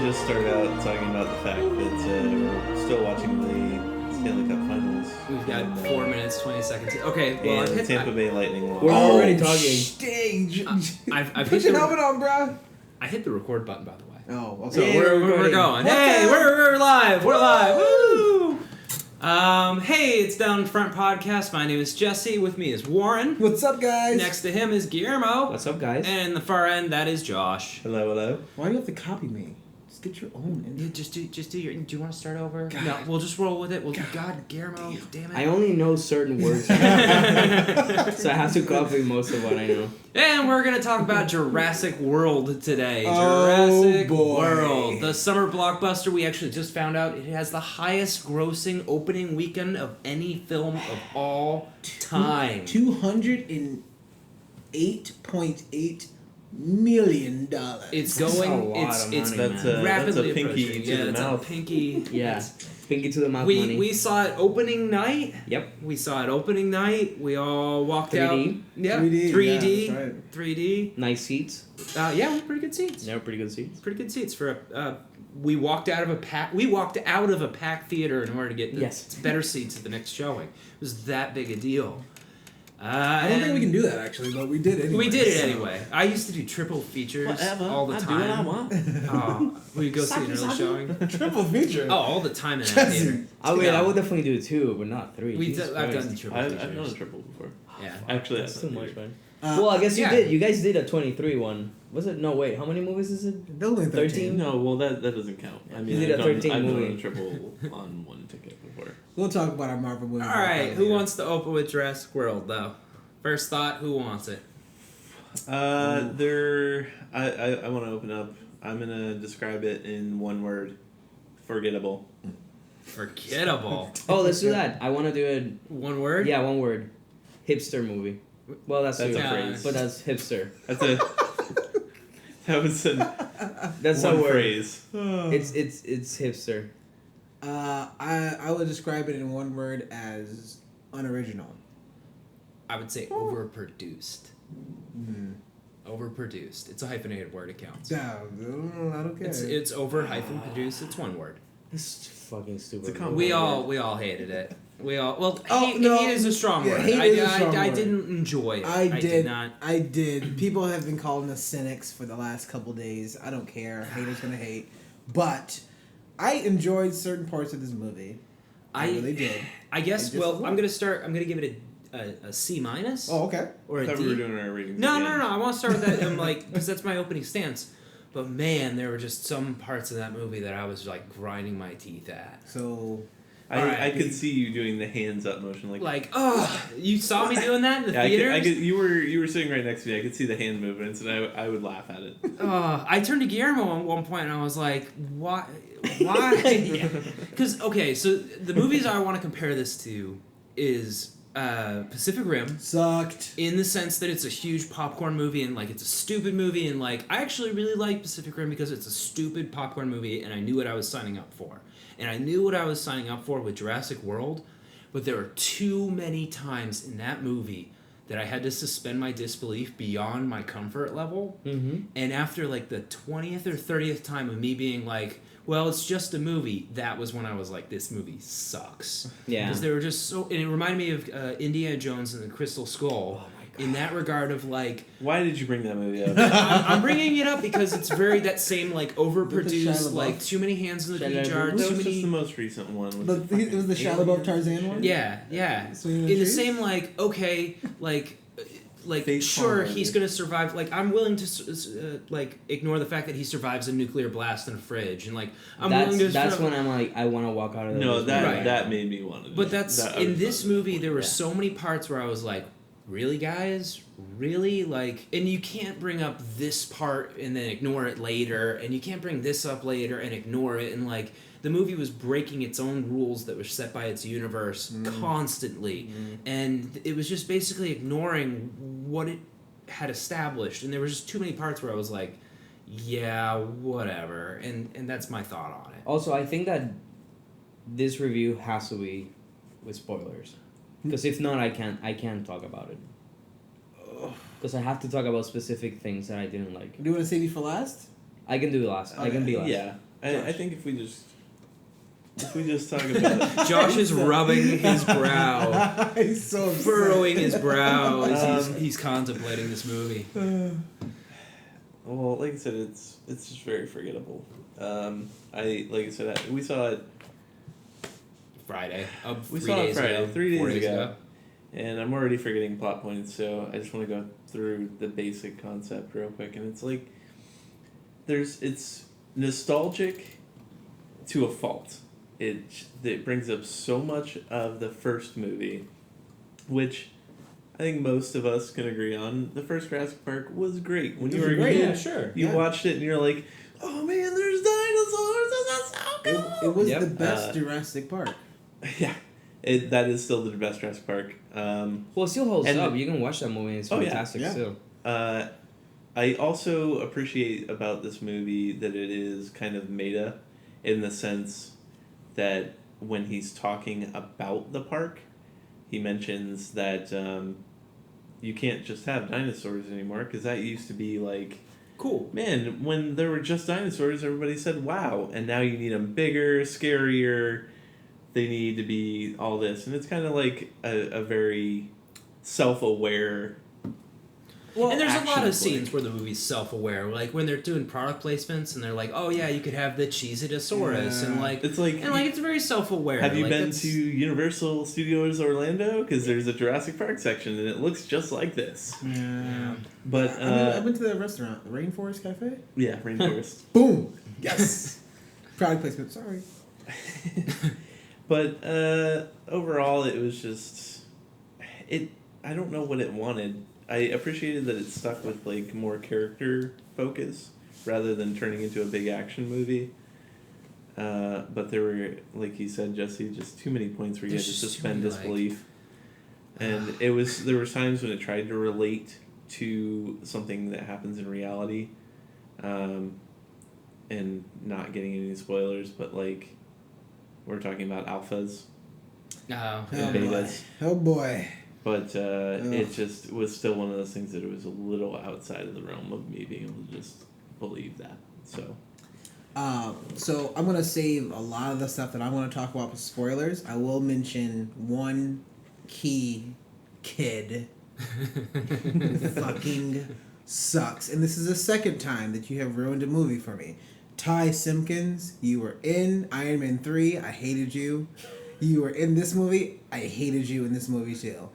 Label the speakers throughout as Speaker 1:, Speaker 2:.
Speaker 1: just start out talking about the fact that we're still watching the Stanley Cup Finals.
Speaker 2: We've got 4 minutes, 20 seconds. Okay, well, I've
Speaker 1: And
Speaker 2: hit
Speaker 1: Tampa Bay Lightning lost.
Speaker 3: We're already talking.
Speaker 4: Stage.
Speaker 2: I've
Speaker 4: Put
Speaker 2: hit
Speaker 4: your
Speaker 2: the,
Speaker 4: helmet on, bro.
Speaker 2: I hit the record button, by the way.
Speaker 4: Oh, okay.
Speaker 2: So
Speaker 3: Yeah,
Speaker 2: we're
Speaker 3: recording.
Speaker 2: going.
Speaker 4: What's
Speaker 2: Hey,
Speaker 4: up?
Speaker 2: we're live. We're live. Woo! Hey, it's Down Front Podcast. My name is Jesse. With me is Warren.
Speaker 4: What's up, guys?
Speaker 2: Next to him is Guillermo.
Speaker 3: What's up, guys?
Speaker 2: And in the far end, that is Josh.
Speaker 1: Hello, hello.
Speaker 4: Why do you have to copy me? Just get your own.
Speaker 2: Yeah, just do your. Do you want to start over?
Speaker 4: God.
Speaker 2: No, we'll just roll with it. God, Guillermo, damn it.
Speaker 3: I only know certain words, so I have to copy most of what I know.
Speaker 2: And we're gonna talk about Jurassic World today.
Speaker 4: Oh,
Speaker 2: Jurassic
Speaker 4: boy.
Speaker 2: World, the summer blockbuster. We actually just found out it has the highest grossing opening weekend of any film of all time.
Speaker 4: $208.8 million.
Speaker 2: It's
Speaker 3: That's
Speaker 2: going.
Speaker 3: a lot
Speaker 2: It's
Speaker 3: of
Speaker 2: it's
Speaker 3: money,
Speaker 1: That's
Speaker 3: man.
Speaker 2: rapidly
Speaker 1: a pinky
Speaker 2: approaching.
Speaker 1: to
Speaker 2: Yeah,
Speaker 1: the
Speaker 2: it's
Speaker 1: mouth.
Speaker 2: a pinky.
Speaker 3: Yeah, pinky to the mouth
Speaker 2: We
Speaker 3: money.
Speaker 2: we saw it opening night.
Speaker 3: Yep.
Speaker 2: We saw it opening night. We all walked
Speaker 3: 3D?
Speaker 2: out. Yeah,
Speaker 4: 3D,
Speaker 2: 3D,
Speaker 4: yeah, that's right.
Speaker 2: 3D.
Speaker 3: Nice seats.
Speaker 2: Yeah, we had pretty good seats.
Speaker 3: Yeah, pretty good seats.
Speaker 2: Pretty good seats for a. We walked out of a pack. We walked out of a packed theater in order to get
Speaker 3: Yes.
Speaker 2: better seats at the next showing. It was that big a deal.
Speaker 4: I don't think we can do that, actually, but we did it anyway.
Speaker 2: We did it
Speaker 4: so-
Speaker 2: anyway. I used to do triple features all the
Speaker 3: I
Speaker 2: time.
Speaker 3: do what I want.
Speaker 2: Oh, we go see an early showing.
Speaker 4: Triple feature.
Speaker 2: Oh, all the time in that theater.
Speaker 3: I would
Speaker 2: Yeah.
Speaker 3: definitely do 2, but not 3.
Speaker 2: I've
Speaker 3: Jesus
Speaker 2: done
Speaker 3: Christ.
Speaker 2: the triple
Speaker 1: I've
Speaker 2: features.
Speaker 1: done a triple before.
Speaker 2: Yeah.
Speaker 1: Actually,
Speaker 3: That's too much, man.
Speaker 4: Uh,
Speaker 3: Well, I guess
Speaker 2: yeah.
Speaker 3: you did. You guys did a 23 one. Was it? No, wait. How many movies is it?
Speaker 4: Only
Speaker 3: 13?
Speaker 1: No, well, that doesn't count. I mean,
Speaker 3: You did a 13
Speaker 1: I've
Speaker 3: movie.
Speaker 1: done a triple on one ticket before.
Speaker 4: We'll talk about our Marvel movies.
Speaker 2: All right, who wants to open with Jurassic World though? First thought, who wants it?
Speaker 1: I want to open up. I'm gonna describe it in one word: forgettable.
Speaker 2: Forgettable.
Speaker 3: Oh, let's do that. I want to do it.
Speaker 2: One word?
Speaker 3: Yeah, one word. Hipster movie. Well, that's
Speaker 1: That's
Speaker 3: too,
Speaker 1: a phrase.
Speaker 3: but that's hipster.
Speaker 1: That's a. That was
Speaker 3: That's
Speaker 1: one
Speaker 3: a word.
Speaker 1: phrase.
Speaker 3: It's hipster.
Speaker 4: I would describe it in one word as unoriginal.
Speaker 2: I would say overproduced. Overproduced. It's a hyphenated word. It counts.
Speaker 4: Yeah, I don't care.
Speaker 2: It's over hyphen produced. It's one word.
Speaker 3: It's fucking stupid.
Speaker 1: It's a
Speaker 2: We all hated it. We all
Speaker 4: Oh,
Speaker 2: hate,
Speaker 4: no.
Speaker 2: hate is a strong
Speaker 4: Yeah,
Speaker 2: word.
Speaker 4: hate is a strong
Speaker 2: I
Speaker 4: word.
Speaker 2: didn't enjoy it.
Speaker 4: I did
Speaker 2: not.
Speaker 4: I did. People have been calling us cynics for the last couple days. I don't care. Haters gonna hate. But I enjoyed certain parts of this movie. I really did.
Speaker 2: I guess.
Speaker 4: It just
Speaker 2: Well,
Speaker 4: was
Speaker 2: I'm gonna start. I'm gonna give it a C minus.
Speaker 4: Oh, okay.
Speaker 2: Or
Speaker 1: I
Speaker 2: a
Speaker 1: thought
Speaker 2: D.
Speaker 1: we were doing our ratings.
Speaker 2: No,
Speaker 1: again.
Speaker 2: no. I want to start with that. I'm like, because that's my opening stance. But man, there were just some parts of that movie that I was like grinding my teeth at.
Speaker 4: So
Speaker 2: Alright.
Speaker 1: I could see you doing the hands up motion, like
Speaker 2: Oh, you saw me doing that in the
Speaker 1: yeah,
Speaker 2: theater.
Speaker 1: I could, you were sitting right next to me. I could see the hand movements, and I would laugh at it.
Speaker 2: I turned to Guillermo at one point and I was like, why? Why? Because, okay, so the movies I want to compare this to is Pacific Rim.
Speaker 4: sucked.
Speaker 2: In the sense that it's a huge popcorn movie and, like, it's a stupid movie. And, like, I actually really like Pacific Rim because it's a stupid popcorn movie and I knew what I was signing up for. And I knew what I was signing up for with Jurassic World. But there were too many times in that movie that I had to suspend my disbelief beyond my comfort level.
Speaker 3: Mm-hmm.
Speaker 2: And after like the 20th or 30th time of me being like, well, it's just a movie, that was when I was like, this movie sucks.
Speaker 3: Yeah.
Speaker 2: Because they were just so... And it reminded me of Indiana Jones and the Crystal Skull.
Speaker 3: Oh my God.
Speaker 2: In that regard of like...
Speaker 1: Why did you bring that movie up?
Speaker 2: I'm bringing it up because it's very that same like
Speaker 4: With the
Speaker 2: overproduced,
Speaker 4: Shia
Speaker 2: like
Speaker 4: LaBeouf.
Speaker 2: too many hands in the
Speaker 3: Shia
Speaker 2: cookie jar,
Speaker 3: LaBeouf?
Speaker 1: That
Speaker 2: too
Speaker 1: was just
Speaker 2: many...
Speaker 1: the most recent one. with
Speaker 4: But
Speaker 1: the
Speaker 4: it was the
Speaker 1: fucking
Speaker 4: Shia LaBeouf
Speaker 1: alien.
Speaker 4: Tarzan one?
Speaker 2: Yeah.
Speaker 4: Swinging
Speaker 2: In the
Speaker 4: trees?
Speaker 2: same like, okay, like
Speaker 1: Face
Speaker 2: sure
Speaker 1: palm
Speaker 2: he's
Speaker 1: movie.
Speaker 2: gonna survive. Like I'm willing to like ignore the fact that he survives a nuclear blast in a fridge, and like I'm willing to.
Speaker 3: That's when I'm like, I want to walk out of the
Speaker 1: No, that
Speaker 2: Right.
Speaker 1: that made me want to.
Speaker 2: But that's
Speaker 1: that,
Speaker 2: in this movie. There were
Speaker 3: Yeah.
Speaker 2: so many parts where I was like, really, guys, really, like, and you can't bring up this part and then ignore it later, and you can't bring this up later and ignore it, and like. The movie was breaking its own rules that were set by its universe constantly. And it was just basically ignoring what it had established. And there was just too many parts where I was like, yeah, whatever. And that's my thought on it.
Speaker 3: Also, I think that this review has to be with spoilers, because if not, I can't talk about it. Because I have to talk about specific things that I didn't like.
Speaker 4: Do you want to save me for last?
Speaker 3: I can do last. I can be last.
Speaker 1: Yeah. I think if we just talk about
Speaker 2: Josh is rubbing his brow,
Speaker 4: He's so upset.
Speaker 2: furrowing his brow as he's contemplating this movie.
Speaker 1: well, like I said, it's just very forgettable. We saw it.
Speaker 2: Friday.
Speaker 1: We
Speaker 2: 3
Speaker 1: saw it
Speaker 2: days
Speaker 1: Friday,
Speaker 2: ago.
Speaker 1: 3
Speaker 2: 4
Speaker 1: days ago. And I'm already forgetting plot points, so I just want to go through the basic concept real quick. And it's like, it's nostalgic to a fault. It brings up so much of the first movie, which I think most of us can agree on. The first Jurassic Park was great. When you were a
Speaker 4: great,
Speaker 1: kid,
Speaker 3: Yeah, sure.
Speaker 1: you watched it and you're like, oh man, there's dinosaurs, that's so cool!
Speaker 4: It was
Speaker 3: Yep.
Speaker 4: the best Jurassic Park.
Speaker 1: Yeah, that is still the best Jurassic Park.
Speaker 3: Well, it still holds
Speaker 1: and-
Speaker 3: up. You can watch that movie. And it's
Speaker 1: Oh, yeah.
Speaker 3: fantastic
Speaker 4: Yeah.
Speaker 3: still.
Speaker 1: I also appreciate about this movie that it is kind of meta in the sense that when he's talking about the park, he mentions that you can't just have dinosaurs anymore because that used to be like,
Speaker 2: Cool.
Speaker 1: man, when there were just dinosaurs, everybody said wow, and now you need them bigger, scarier. They need to be all this, and it's kind of like a very self-aware.
Speaker 2: Well, and there's a lot
Speaker 1: action
Speaker 2: of scenes where the movie's self-aware, like when they're doing product placements and they're like, "Oh yeah, you could have the Cheez-Itosaurus," and like
Speaker 1: It's like
Speaker 2: it's very self-aware.
Speaker 1: have you
Speaker 2: like,
Speaker 1: been
Speaker 2: that's-
Speaker 1: to Universal Studios Orlando? Because there's a Jurassic Park section and it looks just like this.
Speaker 4: Yeah.
Speaker 1: But
Speaker 4: I went to the restaurant, the Rainforest Cafe.
Speaker 1: yeah, Rainforest.
Speaker 4: Boom. Yes. Product placement. Sorry.
Speaker 1: But overall, it was just I don't know what it wanted. I appreciated that it stuck with like more character focus rather than turning into a big action movie. But there were, like you said, Jesse, just too many points where you had to
Speaker 2: There's just
Speaker 1: suspend
Speaker 2: too many,
Speaker 1: disbelief. And there were times when it tried to relate to something that happens in reality, and not getting any spoilers, but like we're talking about alphas.
Speaker 2: No.
Speaker 4: Oh
Speaker 1: Yeah.
Speaker 4: boy.
Speaker 1: Betas.
Speaker 4: Oh boy.
Speaker 1: But it just was still one of those things that it was a little outside of the realm of me being able to just believe that. So
Speaker 4: So I'm gonna save a lot of the stuff that I want to talk about with spoilers. I will mention one key kid who fucking sucks, and this is the second time that you have ruined a movie for me. Ty Simpkins, you were in Iron Man 3. I hated you. You were in this movie. I hated you in this movie too.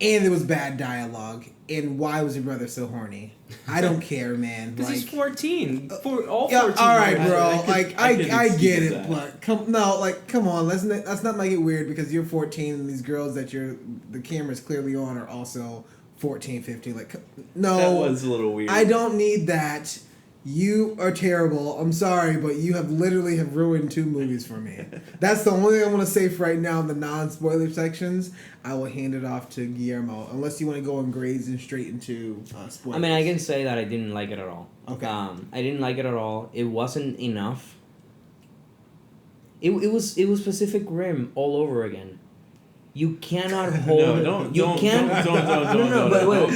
Speaker 4: And there was bad dialogue. And why was your brother so horny? I don't care, man.
Speaker 2: Because
Speaker 4: Like,
Speaker 2: he's 14. All
Speaker 4: yeah,
Speaker 2: 14.
Speaker 4: all right,
Speaker 1: I
Speaker 4: bro.
Speaker 1: could
Speaker 4: I get
Speaker 1: excuse
Speaker 4: it,
Speaker 1: that.
Speaker 4: but come on. Let's not make it weird because you're 14 and these girls that the camera's clearly on are also 14, 15. Like, no,
Speaker 1: that was a little weird.
Speaker 4: I don't need that. You are terrible. I'm sorry, but you have ruined 2 movies for me. That's the only thing I want to say for right now in the non-spoiler sections. I will hand it off to Guillermo, unless you want to go and graze and straight into spoilers.
Speaker 3: I mean, I can say that I didn't like it at all.
Speaker 4: Okay.
Speaker 3: I didn't like it at all. It wasn't enough. It was Pacific Rim all over again. You cannot hold.
Speaker 1: No, don't
Speaker 3: Wait.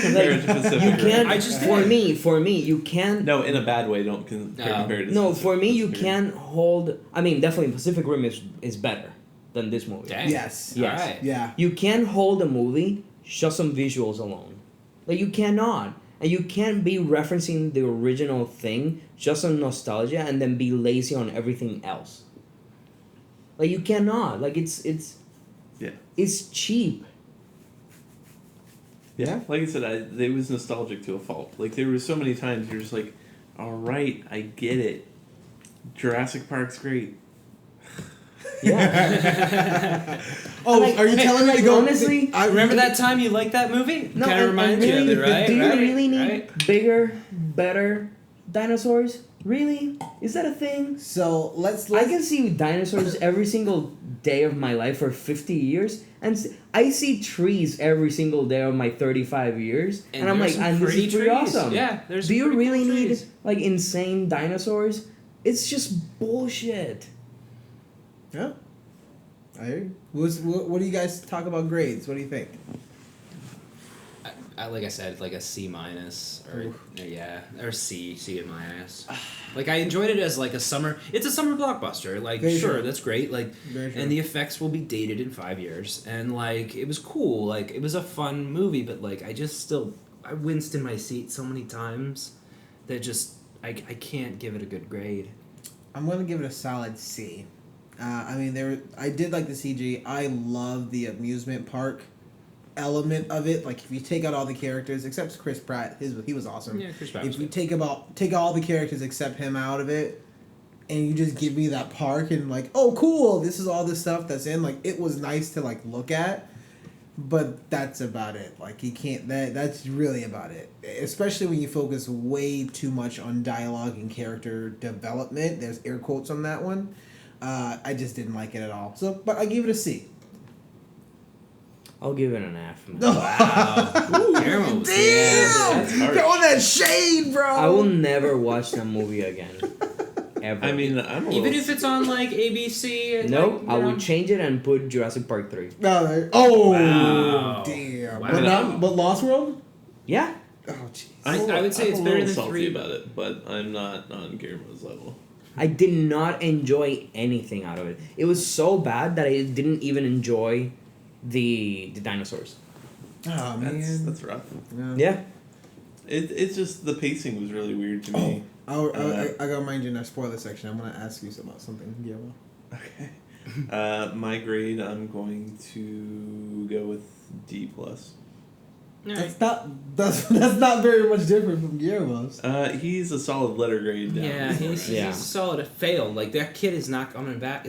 Speaker 1: compare it to Pacific
Speaker 3: You
Speaker 1: Rim.
Speaker 3: can't.
Speaker 2: I just
Speaker 3: for
Speaker 2: did.
Speaker 3: me, you can't.
Speaker 1: No, in a bad way. Don't compare it to
Speaker 3: No,
Speaker 1: Pacific
Speaker 3: for me, you
Speaker 1: Pacific Rim.
Speaker 3: can't hold. I mean, definitely Pacific Rim is better than this movie.
Speaker 2: Dang.
Speaker 4: Yes.
Speaker 3: Yes.
Speaker 2: All right.
Speaker 4: Yeah.
Speaker 3: You can't hold a movie just on visuals alone. Like, you cannot. And you can't be referencing the original thing just on nostalgia and then be lazy on everything else. Like, you cannot. Like, it's cheap.
Speaker 1: Yeah, like I said, it was nostalgic to a fault. Like, there were so many times you're just like, all right, I get it. Jurassic Park's great.
Speaker 3: Yeah.
Speaker 4: Oh,
Speaker 3: Like,
Speaker 4: are you
Speaker 3: hey,
Speaker 4: telling me
Speaker 3: like,
Speaker 4: to go?
Speaker 3: honestly,
Speaker 2: Remember that time you liked that movie?
Speaker 3: No,
Speaker 2: Kind of reminds you of it, right?
Speaker 3: Do you
Speaker 2: Right?
Speaker 3: really need
Speaker 2: Right?
Speaker 3: bigger, better dinosaurs? Really? Is that a thing?
Speaker 4: So let's.
Speaker 3: I can see dinosaurs every single day of my life for 50 years, and I see trees every single day of my 35 years, and I'm
Speaker 2: there's
Speaker 3: like,
Speaker 2: some
Speaker 3: and this is pretty
Speaker 2: trees.
Speaker 3: awesome.
Speaker 2: Yeah, there's
Speaker 3: Do
Speaker 2: some
Speaker 3: you
Speaker 2: pretty
Speaker 3: really
Speaker 2: cool
Speaker 3: need
Speaker 2: trees.
Speaker 3: like insane dinosaurs? It's just bullshit.
Speaker 4: Yeah. I hear you. What do you guys talk about grades? What do you think?
Speaker 2: like I said, like a C minus or C in my ass. Like I enjoyed it as like a summer. It's a summer blockbuster. Like
Speaker 4: Very
Speaker 2: sure,
Speaker 4: true.
Speaker 2: that's great. Like
Speaker 4: Very true.
Speaker 2: and the effects will be dated in 5 years. And like it was cool. Like it was a fun movie. But like I winced in my seat so many times that just I can't give it a good grade.
Speaker 4: I'm gonna give it a solid C. I mean, I did like the CG. I love the amusement park element of it. Like, if you take out all the characters except Chris Pratt, he was awesome.
Speaker 2: Yeah, Chris Pratt
Speaker 4: If
Speaker 2: was
Speaker 4: you
Speaker 2: good.
Speaker 4: take all the characters except him out of it, and you just give me that park and like, oh cool, this is all the stuff that's in. Like, it was nice to like look at, but that's about it. Like, you can't. That's really about it. Especially when you focus way too much on dialogue and character development. There's air quotes on that one. I just didn't like it at all. So, but I gave it a C.
Speaker 3: I'll give it an F. Man.
Speaker 2: Wow. Guillermo was-
Speaker 4: Damn!
Speaker 1: that's harsh.
Speaker 4: Throwing that shade, bro.
Speaker 3: I will never watch that movie again. Ever.
Speaker 1: I mean, I'm a
Speaker 2: Even
Speaker 1: little-
Speaker 2: if it's on like ABC. And,
Speaker 3: Nope,
Speaker 2: like,
Speaker 3: I
Speaker 2: you know.
Speaker 3: would change it and put Jurassic Park 3.
Speaker 4: No, oh,
Speaker 2: Wow.
Speaker 4: damn.
Speaker 2: Wow.
Speaker 4: But Lost World?
Speaker 3: Yeah.
Speaker 4: Oh, jeez.
Speaker 2: I would say
Speaker 1: I'm
Speaker 2: it's
Speaker 1: a
Speaker 2: better
Speaker 1: little
Speaker 2: than
Speaker 1: salty
Speaker 2: 3.
Speaker 1: about it, but I'm not on Guillermo's level.
Speaker 3: I did not enjoy anything out of it. It was so bad that I didn't even enjoy the dinosaurs.
Speaker 4: Oh, man.
Speaker 1: That's rough.
Speaker 3: Yeah.
Speaker 1: It's just the pacing was really weird to me.
Speaker 4: I gotta remind you in our spoiler section. I'm gonna ask you about something. Yeah.
Speaker 1: Okay. My grade, I'm going to go with D+.
Speaker 4: That's not very much different from Guillermo's.
Speaker 1: He's a solid letter grade down.
Speaker 2: Yeah, he's a solid fail. Like, that kid is not coming back.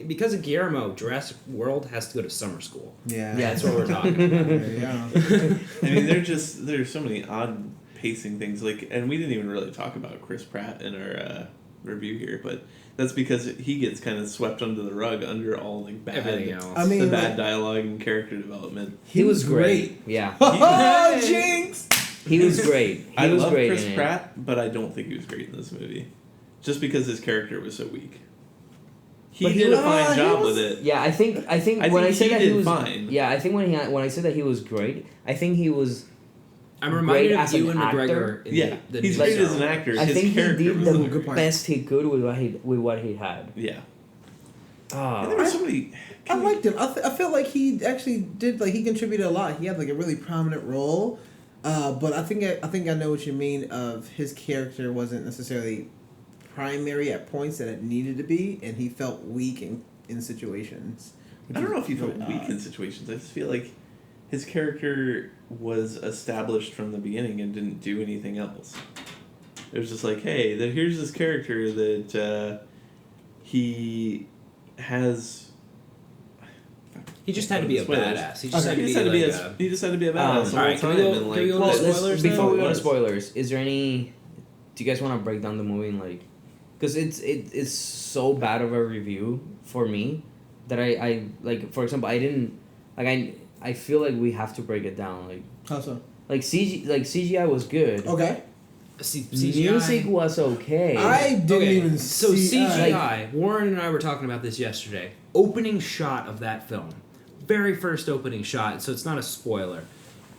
Speaker 2: Because of Guillermo, Jurassic World has to go to summer school.
Speaker 4: Yeah.
Speaker 2: That's what we're talking about.
Speaker 4: Yeah.
Speaker 1: I mean, there's so many odd pacing things. Like, and we didn't even really talk about Chris Pratt in our review here, but that's because he gets kind of swept under the rug under all like bad,
Speaker 2: Everything else.
Speaker 4: I mean,
Speaker 1: the
Speaker 4: like,
Speaker 1: bad dialogue and character development.
Speaker 3: He was great. Yeah.
Speaker 4: Oh, jinx!
Speaker 3: He was great.
Speaker 1: I
Speaker 3: He was
Speaker 1: love
Speaker 3: great
Speaker 1: Chris
Speaker 3: in it.
Speaker 1: Pratt, but I don't think he was great in this movie, just because his character was so weak. He
Speaker 3: But he
Speaker 1: did a
Speaker 3: was-
Speaker 1: fine
Speaker 4: he
Speaker 1: job
Speaker 4: was-
Speaker 1: with it.
Speaker 3: Yeah, I think
Speaker 1: I
Speaker 3: when I
Speaker 1: think
Speaker 3: said
Speaker 1: he
Speaker 3: that he
Speaker 1: did
Speaker 3: was
Speaker 1: fine.
Speaker 3: Yeah, I think when I said that he was great, I think he was
Speaker 2: I'm reminded
Speaker 3: Great
Speaker 2: of
Speaker 3: as an
Speaker 2: Ewan
Speaker 3: actor.
Speaker 2: McGregor. In
Speaker 1: Yeah,
Speaker 2: the
Speaker 1: he's
Speaker 2: new
Speaker 1: great as
Speaker 2: Star
Speaker 1: an
Speaker 2: Wars.
Speaker 1: actor.
Speaker 3: I
Speaker 1: His
Speaker 3: think he
Speaker 1: character
Speaker 3: did
Speaker 1: was
Speaker 3: the
Speaker 1: hilarious.
Speaker 4: good point.
Speaker 3: best he could with what he had.
Speaker 1: Yeah.
Speaker 3: Ah.
Speaker 1: And there were so many.
Speaker 4: I liked him. I felt like he actually did, like, he contributed a lot. He had like a really prominent role, but I think I know what you mean. Of his character wasn't necessarily primary at points that it needed to be, and he felt weak in situations.
Speaker 1: I don't know if he felt
Speaker 4: Really
Speaker 1: weak
Speaker 4: odd.
Speaker 1: in situations. I just feel like his character was established from the beginning and didn't do anything else. It was just like, hey, here's this character that he has.
Speaker 2: He just had to be a
Speaker 1: Spoilers.
Speaker 2: badass. He just
Speaker 4: Okay.
Speaker 2: had to
Speaker 1: He
Speaker 2: be
Speaker 1: just had to be
Speaker 2: like
Speaker 1: a. He just had to be a badass the
Speaker 2: alright,
Speaker 1: whole
Speaker 2: can we
Speaker 1: time.
Speaker 2: go-
Speaker 1: and, like,
Speaker 2: can we go
Speaker 3: Well,
Speaker 2: to
Speaker 3: let's,
Speaker 2: spoilers
Speaker 3: before
Speaker 2: then?
Speaker 3: we go to
Speaker 1: Was.
Speaker 3: spoilers, is there any? Do you guys want to break down the movie and like? Because it's so bad of a review for me that I like. For example, I didn't like I feel like we have to break it down. Like
Speaker 4: How so?
Speaker 3: CGI was good.
Speaker 4: Okay.
Speaker 2: CGI.
Speaker 3: Music was okay.
Speaker 4: I didn't
Speaker 2: Okay,
Speaker 4: even
Speaker 2: so
Speaker 4: see.
Speaker 2: CGI. Warren and I were talking about this yesterday. Opening shot of that film, very first opening shot. So it's not a spoiler.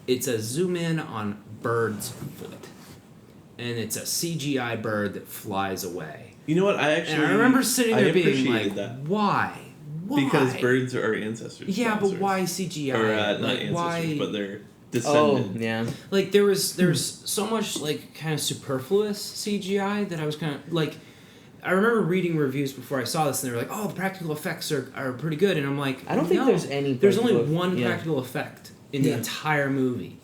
Speaker 2: It's a zoom in on bird's foot, and it's a CGI bird that flies away.
Speaker 1: You know what? I actually.
Speaker 2: And I remember sitting there being
Speaker 1: appreciated
Speaker 2: like,
Speaker 1: that.
Speaker 2: "Why? Why?"
Speaker 1: Because birds are ancestors.
Speaker 2: Yeah, but
Speaker 1: dinosaurs.
Speaker 2: why CGI?
Speaker 1: Or not
Speaker 2: Like,
Speaker 1: ancestors,
Speaker 2: why?
Speaker 1: but they're
Speaker 3: Oh
Speaker 1: descended.
Speaker 3: yeah.
Speaker 2: Like there's so much like kind of superfluous CGI that I was kind of like. I remember reading reviews before I saw this, and they were like, "Oh, the practical effects are pretty good," and I'm like,
Speaker 3: I don't think
Speaker 2: "No,
Speaker 3: there's any
Speaker 2: There's only
Speaker 3: practical-
Speaker 2: one
Speaker 3: yeah.
Speaker 2: practical effect in the entire movie,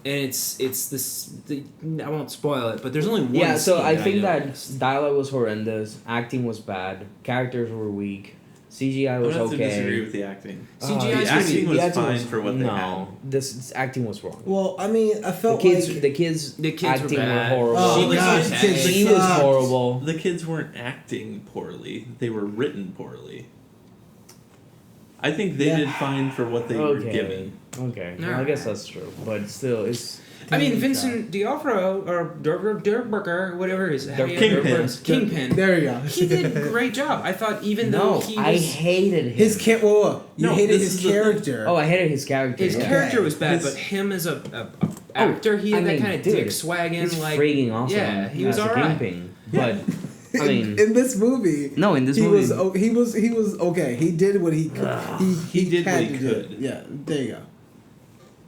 Speaker 2: and it's this. I won't spoil it, but there's only one.
Speaker 3: Yeah, so
Speaker 2: scene
Speaker 3: I think
Speaker 2: noticed.
Speaker 3: that dialogue was horrendous, acting was bad, characters were weak, CGI
Speaker 1: I'm
Speaker 3: was
Speaker 1: gonna have to disagree
Speaker 3: okay.
Speaker 1: with the acting.
Speaker 2: CGI
Speaker 1: the
Speaker 2: is
Speaker 1: acting was
Speaker 3: the acting
Speaker 1: fine for what they had.
Speaker 3: No, this acting was wrong.
Speaker 4: Well, I mean, I
Speaker 3: The
Speaker 4: felt
Speaker 3: kids,
Speaker 4: like
Speaker 3: the kids,
Speaker 2: The kids were
Speaker 3: acting were
Speaker 2: bad.
Speaker 3: horrible.
Speaker 4: Oh,
Speaker 2: She was
Speaker 4: God,
Speaker 2: okay.
Speaker 4: kids
Speaker 3: She was
Speaker 4: sucked.
Speaker 3: horrible.
Speaker 1: The kids weren't acting poorly; they were written poorly. I think they
Speaker 4: Yeah.
Speaker 1: did fine for what they were given.
Speaker 3: Okay, well, I
Speaker 2: Alright.
Speaker 3: guess that's true, but still, it's
Speaker 2: I mean, Vincent D'Onofrio or Dirk whatever his
Speaker 1: Kingpin.
Speaker 2: Kingpin.
Speaker 4: There you go.
Speaker 2: He did a great job. I thought even though
Speaker 3: no.
Speaker 2: he
Speaker 3: I
Speaker 2: was
Speaker 3: hated him.
Speaker 4: His you
Speaker 1: No,
Speaker 4: hated
Speaker 1: this
Speaker 4: his
Speaker 1: is the thing.
Speaker 4: character.
Speaker 3: Oh, I hated his character.
Speaker 2: his
Speaker 3: yeah.
Speaker 2: character was bad,
Speaker 1: His-
Speaker 2: but him as a actor. He had
Speaker 3: I
Speaker 2: that
Speaker 3: mean,
Speaker 2: kind of
Speaker 3: dude,
Speaker 2: dick swagging,
Speaker 3: He's
Speaker 2: like
Speaker 3: freaking awesome.
Speaker 2: yeah, he was
Speaker 3: as a
Speaker 2: alright.
Speaker 3: Kingpin, but I mean,
Speaker 4: in this movie,
Speaker 3: no, in this
Speaker 4: he
Speaker 3: movie,
Speaker 4: was he was okay. He did what he could.
Speaker 1: He did
Speaker 4: had
Speaker 1: what he
Speaker 4: to do.
Speaker 1: could.
Speaker 4: Yeah, there you go.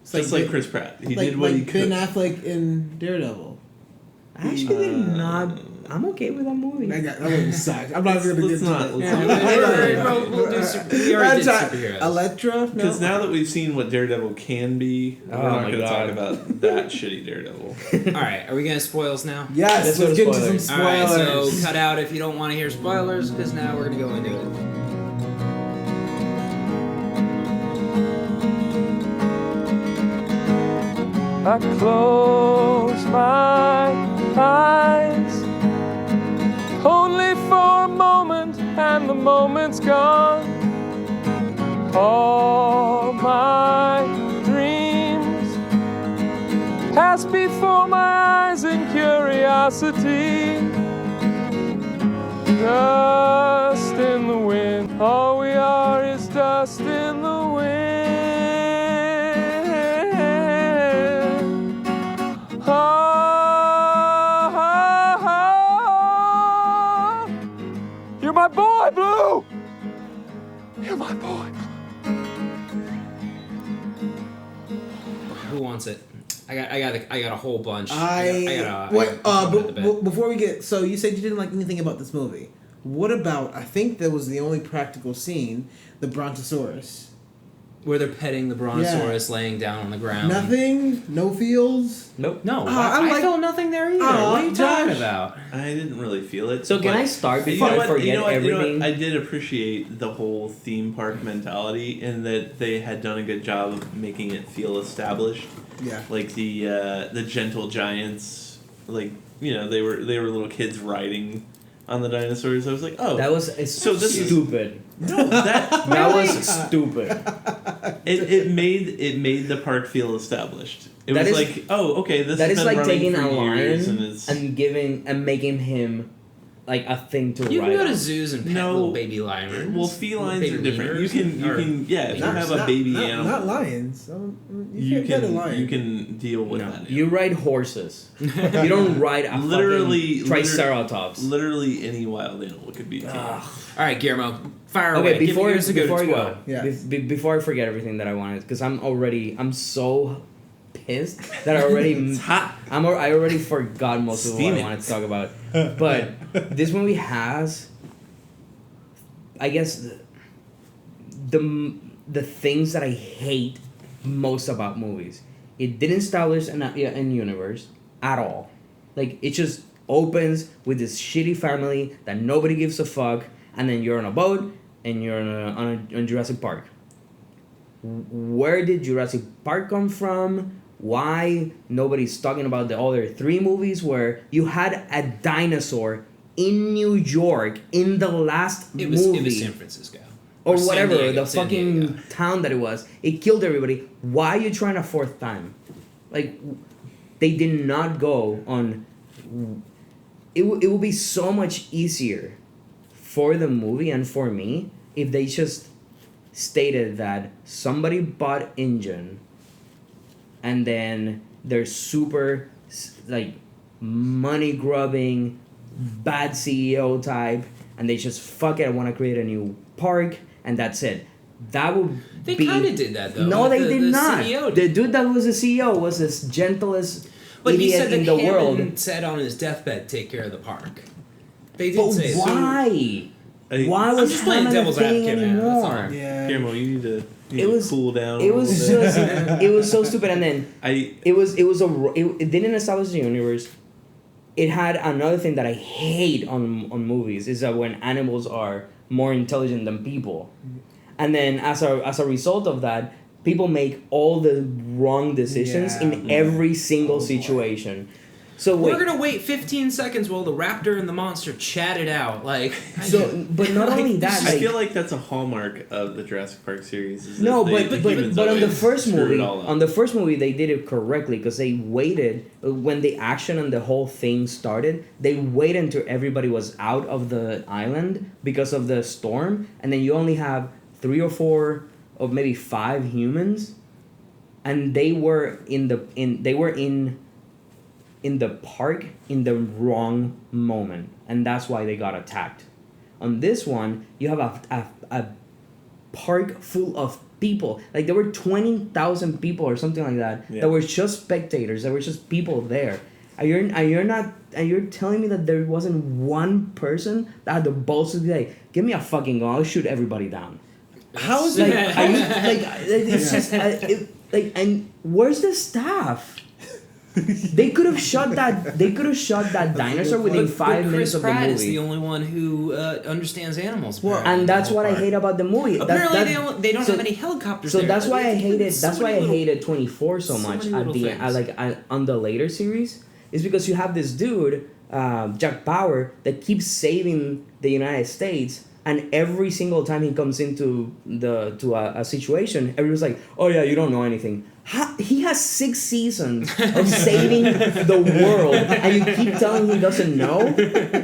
Speaker 4: It's
Speaker 1: Just like Chris Pratt. He
Speaker 4: like,
Speaker 1: did what
Speaker 4: like
Speaker 1: he could.
Speaker 4: Ben Affleck in Daredevil.
Speaker 3: I actually did not. I'm okay with that movie.
Speaker 4: That movie sucked. I'm not even gonna get
Speaker 1: Let's
Speaker 4: into
Speaker 1: not-
Speaker 4: it.
Speaker 1: let's
Speaker 2: We'll do we already did superheroes.
Speaker 4: Elektra?
Speaker 1: Because now that we've seen what Daredevil can be, we're
Speaker 3: Oh
Speaker 1: not
Speaker 3: my
Speaker 1: going to talk
Speaker 3: God.
Speaker 1: about that shitty Daredevil.
Speaker 2: All right, are we gonna spoils now?
Speaker 4: Yes,
Speaker 3: Let's go
Speaker 4: let's
Speaker 3: to
Speaker 4: get into some
Speaker 3: spoilers.
Speaker 4: spoilers.
Speaker 2: All right, so cut out if you don't want to hear spoilers, because now we're gonna go into it.
Speaker 5: I close my eyes only for a moment, and the moment's gone. All my dreams pass before my eyes in curiosity. Dust in the wind, all we are is dust in the wind. Oh, you're my boy, Blue. You're my boy.
Speaker 2: Who wants it? I got a whole bunch.
Speaker 4: Before we get, so you said you didn't like anything about this movie. What about? I think that was the only practical scene, the Brontosaurus.
Speaker 2: Where they're petting the brontosaurus laying down on the ground.
Speaker 4: Nothing, no feels.
Speaker 3: Nope.
Speaker 2: No,
Speaker 4: I
Speaker 2: I
Speaker 4: like-
Speaker 2: felt nothing there either.
Speaker 4: Oh,
Speaker 2: what are you talking
Speaker 4: Josh.
Speaker 2: about?
Speaker 1: I didn't really feel it.
Speaker 3: So can
Speaker 1: but-
Speaker 3: I start
Speaker 1: You
Speaker 3: before
Speaker 1: know
Speaker 3: I
Speaker 1: what?
Speaker 3: forget
Speaker 1: You know what?
Speaker 3: everything?
Speaker 1: I did appreciate the whole theme park mentality and that they had done a good job of making it feel established.
Speaker 4: Yeah.
Speaker 1: Like the gentle giants, like they were little kids riding on the dinosaurs. I was like, oh,
Speaker 3: That was
Speaker 1: So this is-
Speaker 3: stupid.
Speaker 1: no, that
Speaker 3: That was stupid.
Speaker 1: it made the park feel established. It
Speaker 3: That
Speaker 1: was
Speaker 3: is-
Speaker 1: like, oh, okay, this
Speaker 3: That
Speaker 1: has
Speaker 3: is
Speaker 1: been
Speaker 3: like
Speaker 1: running
Speaker 3: taking
Speaker 1: for
Speaker 3: a
Speaker 1: years
Speaker 3: lion
Speaker 1: and is
Speaker 3: and making him like a thing to
Speaker 2: You
Speaker 3: ride
Speaker 2: can go to
Speaker 3: on.
Speaker 2: zoos and pet
Speaker 1: No.
Speaker 2: little baby lions.
Speaker 1: well, felines
Speaker 2: baby
Speaker 1: are different. You
Speaker 2: lemurs,
Speaker 1: can yeah, if you
Speaker 4: Not-
Speaker 1: have a
Speaker 4: not-
Speaker 1: baby
Speaker 4: not,
Speaker 1: animal,
Speaker 4: Not lions.
Speaker 1: you
Speaker 4: can't get a
Speaker 1: can
Speaker 4: lion.
Speaker 1: you can deal with
Speaker 3: No,
Speaker 1: that.
Speaker 3: you ride horses. You don't ride a
Speaker 1: Literally-
Speaker 3: fucking triceratops.
Speaker 1: Literally any wild animal could be. tamed.
Speaker 2: All right, Guillermo, fire
Speaker 3: Okay,
Speaker 2: away.
Speaker 3: before
Speaker 2: Give us a good
Speaker 3: before I
Speaker 2: spoil.
Speaker 3: go,
Speaker 4: Yeah.
Speaker 3: before I forget everything that I wanted, because I'm so pissed that I already
Speaker 1: It's hot.
Speaker 3: I already forgot most of what
Speaker 1: Steam
Speaker 3: I
Speaker 1: it.
Speaker 3: wanted to talk about. But this movie has, I guess, the things that I hate most about movies. It didn't establish an universe at all. Like, it just opens with this shitty family that nobody gives a fuck, and then you're on a boat and you're on Jurassic Park. Where did Jurassic Park come from? Why nobody's talking about the other 3 movies where you had a dinosaur in New York in the last
Speaker 2: It
Speaker 3: movie?
Speaker 2: was San Francisco.
Speaker 3: Or
Speaker 2: San
Speaker 3: whatever,
Speaker 2: Diego,
Speaker 3: the
Speaker 2: San
Speaker 3: fucking
Speaker 2: Diego.
Speaker 3: town that it was. It killed everybody. Why are you trying a 4th time? Like, they did not go on... It would be so much easier for the movie and for me if they just stated that somebody bought Engine and then they're super, like, money-grubbing, bad CEO type, and they just, fuck it, I want to create a new park, and that's it. That would
Speaker 2: They
Speaker 3: be...
Speaker 2: kind of did that though.
Speaker 3: No,
Speaker 2: Like,
Speaker 3: they did
Speaker 2: the
Speaker 3: not.
Speaker 2: CEO
Speaker 3: The dude that was the CEO was as gentlest
Speaker 2: But he
Speaker 3: idiot
Speaker 2: said
Speaker 3: in
Speaker 2: that
Speaker 3: the world.
Speaker 2: Hammond said on his deathbed, "Take care of the park." They did
Speaker 3: But
Speaker 2: say
Speaker 3: why?
Speaker 1: I-
Speaker 3: Why
Speaker 2: I'm
Speaker 3: was
Speaker 2: just playing
Speaker 3: Hammond a
Speaker 2: devil's
Speaker 3: thing
Speaker 2: advocate, man, that's all.
Speaker 3: anymore?
Speaker 4: Yeah.
Speaker 1: Guillermo, you need to
Speaker 3: It was-
Speaker 1: cool down.
Speaker 3: It
Speaker 1: a
Speaker 3: was
Speaker 1: little bit.
Speaker 3: just, it was so stupid. And then
Speaker 1: I
Speaker 3: it didn't establish the universe. It had another thing that I hate on movies is that when animals are more intelligent than people, and then as a result of that, people make all the wrong decisions in
Speaker 1: Yeah.
Speaker 3: every single
Speaker 4: Oh, boy.
Speaker 3: situation. So wait,
Speaker 2: We're gonna wait 15 seconds while the raptor and the monster chat it out. Like,
Speaker 3: so but not
Speaker 2: Like,
Speaker 3: only that,
Speaker 1: I
Speaker 3: like,
Speaker 1: feel like that's a hallmark of the Jurassic Park series. Is that
Speaker 3: no,
Speaker 1: they- the
Speaker 3: but
Speaker 1: humans
Speaker 3: on the
Speaker 1: always
Speaker 3: first
Speaker 1: screw it
Speaker 3: movie,
Speaker 1: all up.
Speaker 3: on the first movie they did it correctly because they waited when the action and the whole thing started. They waited until everybody was out of the island because of the storm, and then you only have 3 or 4 or maybe 5 humans, and they were in the park in the wrong moment, and that's why they got attacked. On this one, you have a park full of people. Like there were 20,000 people or something like that that were just spectators. There were just people there. And you're telling me that there wasn't one person that had the balls to be like, give me a fucking gun, I'll shoot everybody down.
Speaker 4: How is
Speaker 3: Like,
Speaker 4: it?
Speaker 3: it's just and where's the staff? They could have shot that dinosaur within 5 minutes of the
Speaker 2: Pratt is
Speaker 3: movie.
Speaker 2: the only one who understands animals.
Speaker 3: And that's what I hate about the movie.
Speaker 2: Apparently, they don't have any helicopters.
Speaker 3: So
Speaker 2: there.
Speaker 3: that's why I hated.
Speaker 2: So
Speaker 3: That's why I
Speaker 2: many
Speaker 3: hated 24 so much
Speaker 2: many
Speaker 3: at
Speaker 2: little
Speaker 3: the
Speaker 2: things.
Speaker 3: on the later series. Is because you have this dude, Jack Bauer, that keeps saving the United States, and every single time he comes into a situation, everyone's like, "Oh yeah, you don't know anything." He has 6 seasons of saving the world, and you keep telling him he doesn't know.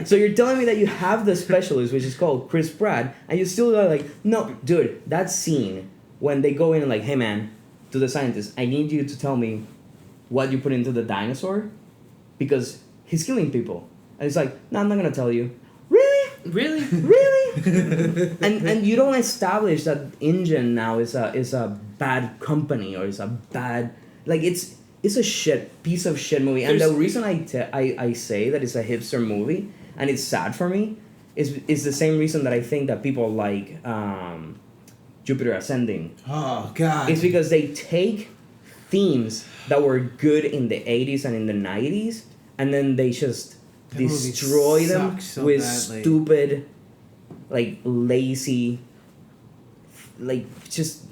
Speaker 3: So you're telling me that you have the specialist, which is called Chris Pratt, and you still are like, "No, dude, that scene when they go in and like, hey man, to the scientist, I need you to tell me what you put into the dinosaur, because he's killing people." And it's like, "No, I'm not gonna tell you."
Speaker 2: Really?
Speaker 3: Really? and you don't establish that InGen now is a bad company, or is a bad, like it's a piece of shit movie. And the reason I say that it's a hipster movie and it's sad for me is the same reason that I think that people like Jupiter Ascending.
Speaker 4: Oh God!
Speaker 3: It's because they take themes that were good in the 80s and in the 90s, and then they just
Speaker 4: That movie
Speaker 3: destroy them
Speaker 4: sucks so
Speaker 3: with
Speaker 4: badly.
Speaker 3: stupid, like lazy, like just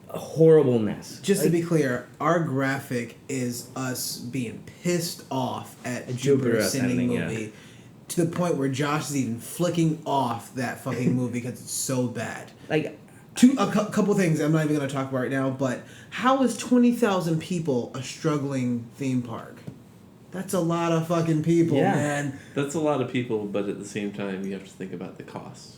Speaker 3: horribleness.
Speaker 4: Just
Speaker 3: like,
Speaker 4: to be clear, our graphic is us being pissed off at
Speaker 3: Jupiter
Speaker 4: Jupiter Ascending
Speaker 3: Ascending,
Speaker 4: movie, to the point where Josh is even flicking off that fucking movie because it's so bad.
Speaker 3: like
Speaker 4: Couple things I'm not even going to talk about right now, but how is 20,000 people a struggling theme park? That's a lot of fucking people,
Speaker 3: Yeah.
Speaker 4: man.
Speaker 1: That's a lot of people, but at the same time, you have to think about the cost.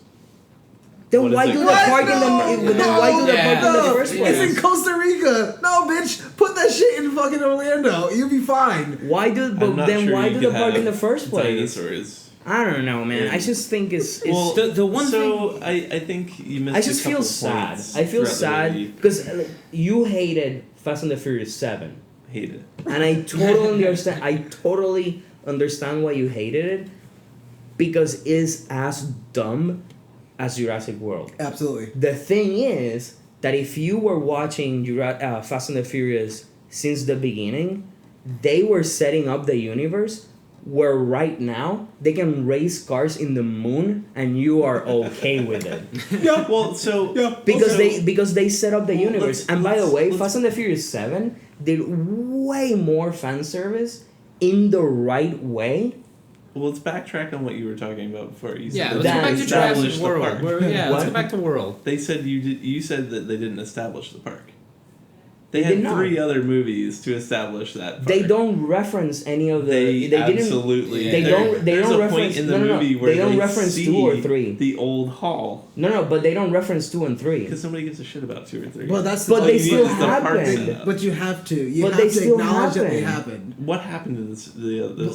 Speaker 3: then
Speaker 1: What
Speaker 3: why
Speaker 1: is
Speaker 3: do
Speaker 1: it?
Speaker 3: the
Speaker 1: What?
Speaker 3: park in the then why do the park in the first place?
Speaker 4: It's in Costa Rica. No, bitch, put that shit in fucking Orlando. You'll be fine.
Speaker 3: Why do
Speaker 1: I'm not sure
Speaker 3: why
Speaker 1: you
Speaker 3: do the
Speaker 1: could
Speaker 3: park in
Speaker 1: have
Speaker 3: the first place?
Speaker 1: Dinosaurs.
Speaker 3: I don't know, man.
Speaker 1: Yeah.
Speaker 3: I just think it's
Speaker 1: Well,
Speaker 2: the one
Speaker 1: so I think you missed.
Speaker 3: I just
Speaker 1: a couple
Speaker 3: feel sad.
Speaker 1: points
Speaker 3: I feel
Speaker 1: throughout the
Speaker 3: sad
Speaker 1: movie.
Speaker 3: because you hated Fast and the Furious 7.
Speaker 1: Hate it.
Speaker 3: And I totally understand. I totally understand why you hated it, because it's as dumb as Jurassic World.
Speaker 4: Absolutely.
Speaker 3: The thing is that if you were watching Fast and the Furious since the beginning, they were setting up the universe where right now they can race cars in the moon and you are okay with it.
Speaker 1: Yeah. Well, so
Speaker 3: Because they set up the
Speaker 1: Well,
Speaker 3: universe.
Speaker 1: let's-
Speaker 3: And by the
Speaker 1: let's-
Speaker 3: way,
Speaker 1: let's-
Speaker 3: Fast and the Furious 7 did way more fan service in the right way.
Speaker 1: Well, let's backtrack on what you were talking about before. You said
Speaker 2: Yeah,
Speaker 1: that
Speaker 2: let's go
Speaker 3: That
Speaker 2: back
Speaker 3: is
Speaker 2: to
Speaker 1: established
Speaker 2: Jurassic
Speaker 1: the
Speaker 2: World.
Speaker 1: park.
Speaker 2: Let's
Speaker 3: What?
Speaker 2: go back to World.
Speaker 1: They said you said that they didn't establish the park. They
Speaker 3: They
Speaker 1: had
Speaker 3: did not.
Speaker 1: 3 other movies to establish that park.
Speaker 3: They don't reference any of the.
Speaker 1: They
Speaker 3: didn't.
Speaker 1: absolutely.
Speaker 3: They don't. They
Speaker 1: There's
Speaker 3: don't
Speaker 1: a point
Speaker 3: reference.
Speaker 1: in the
Speaker 3: no, no,
Speaker 1: movie
Speaker 3: no.
Speaker 1: where
Speaker 3: They don't reference
Speaker 1: see
Speaker 3: 2 or 3.
Speaker 1: the old hall
Speaker 3: No, but they don't reference 2 and 3.
Speaker 1: because nobody gives a shit about 2 or 3.
Speaker 4: Well, that's
Speaker 3: But
Speaker 4: the
Speaker 3: they
Speaker 1: you
Speaker 3: still
Speaker 1: need is the park
Speaker 3: happened.
Speaker 1: setup.
Speaker 4: But you have to. You
Speaker 3: But
Speaker 4: have
Speaker 3: they
Speaker 4: to
Speaker 3: still
Speaker 4: acknowledge that they
Speaker 3: happen.
Speaker 4: happened.
Speaker 1: What happened to those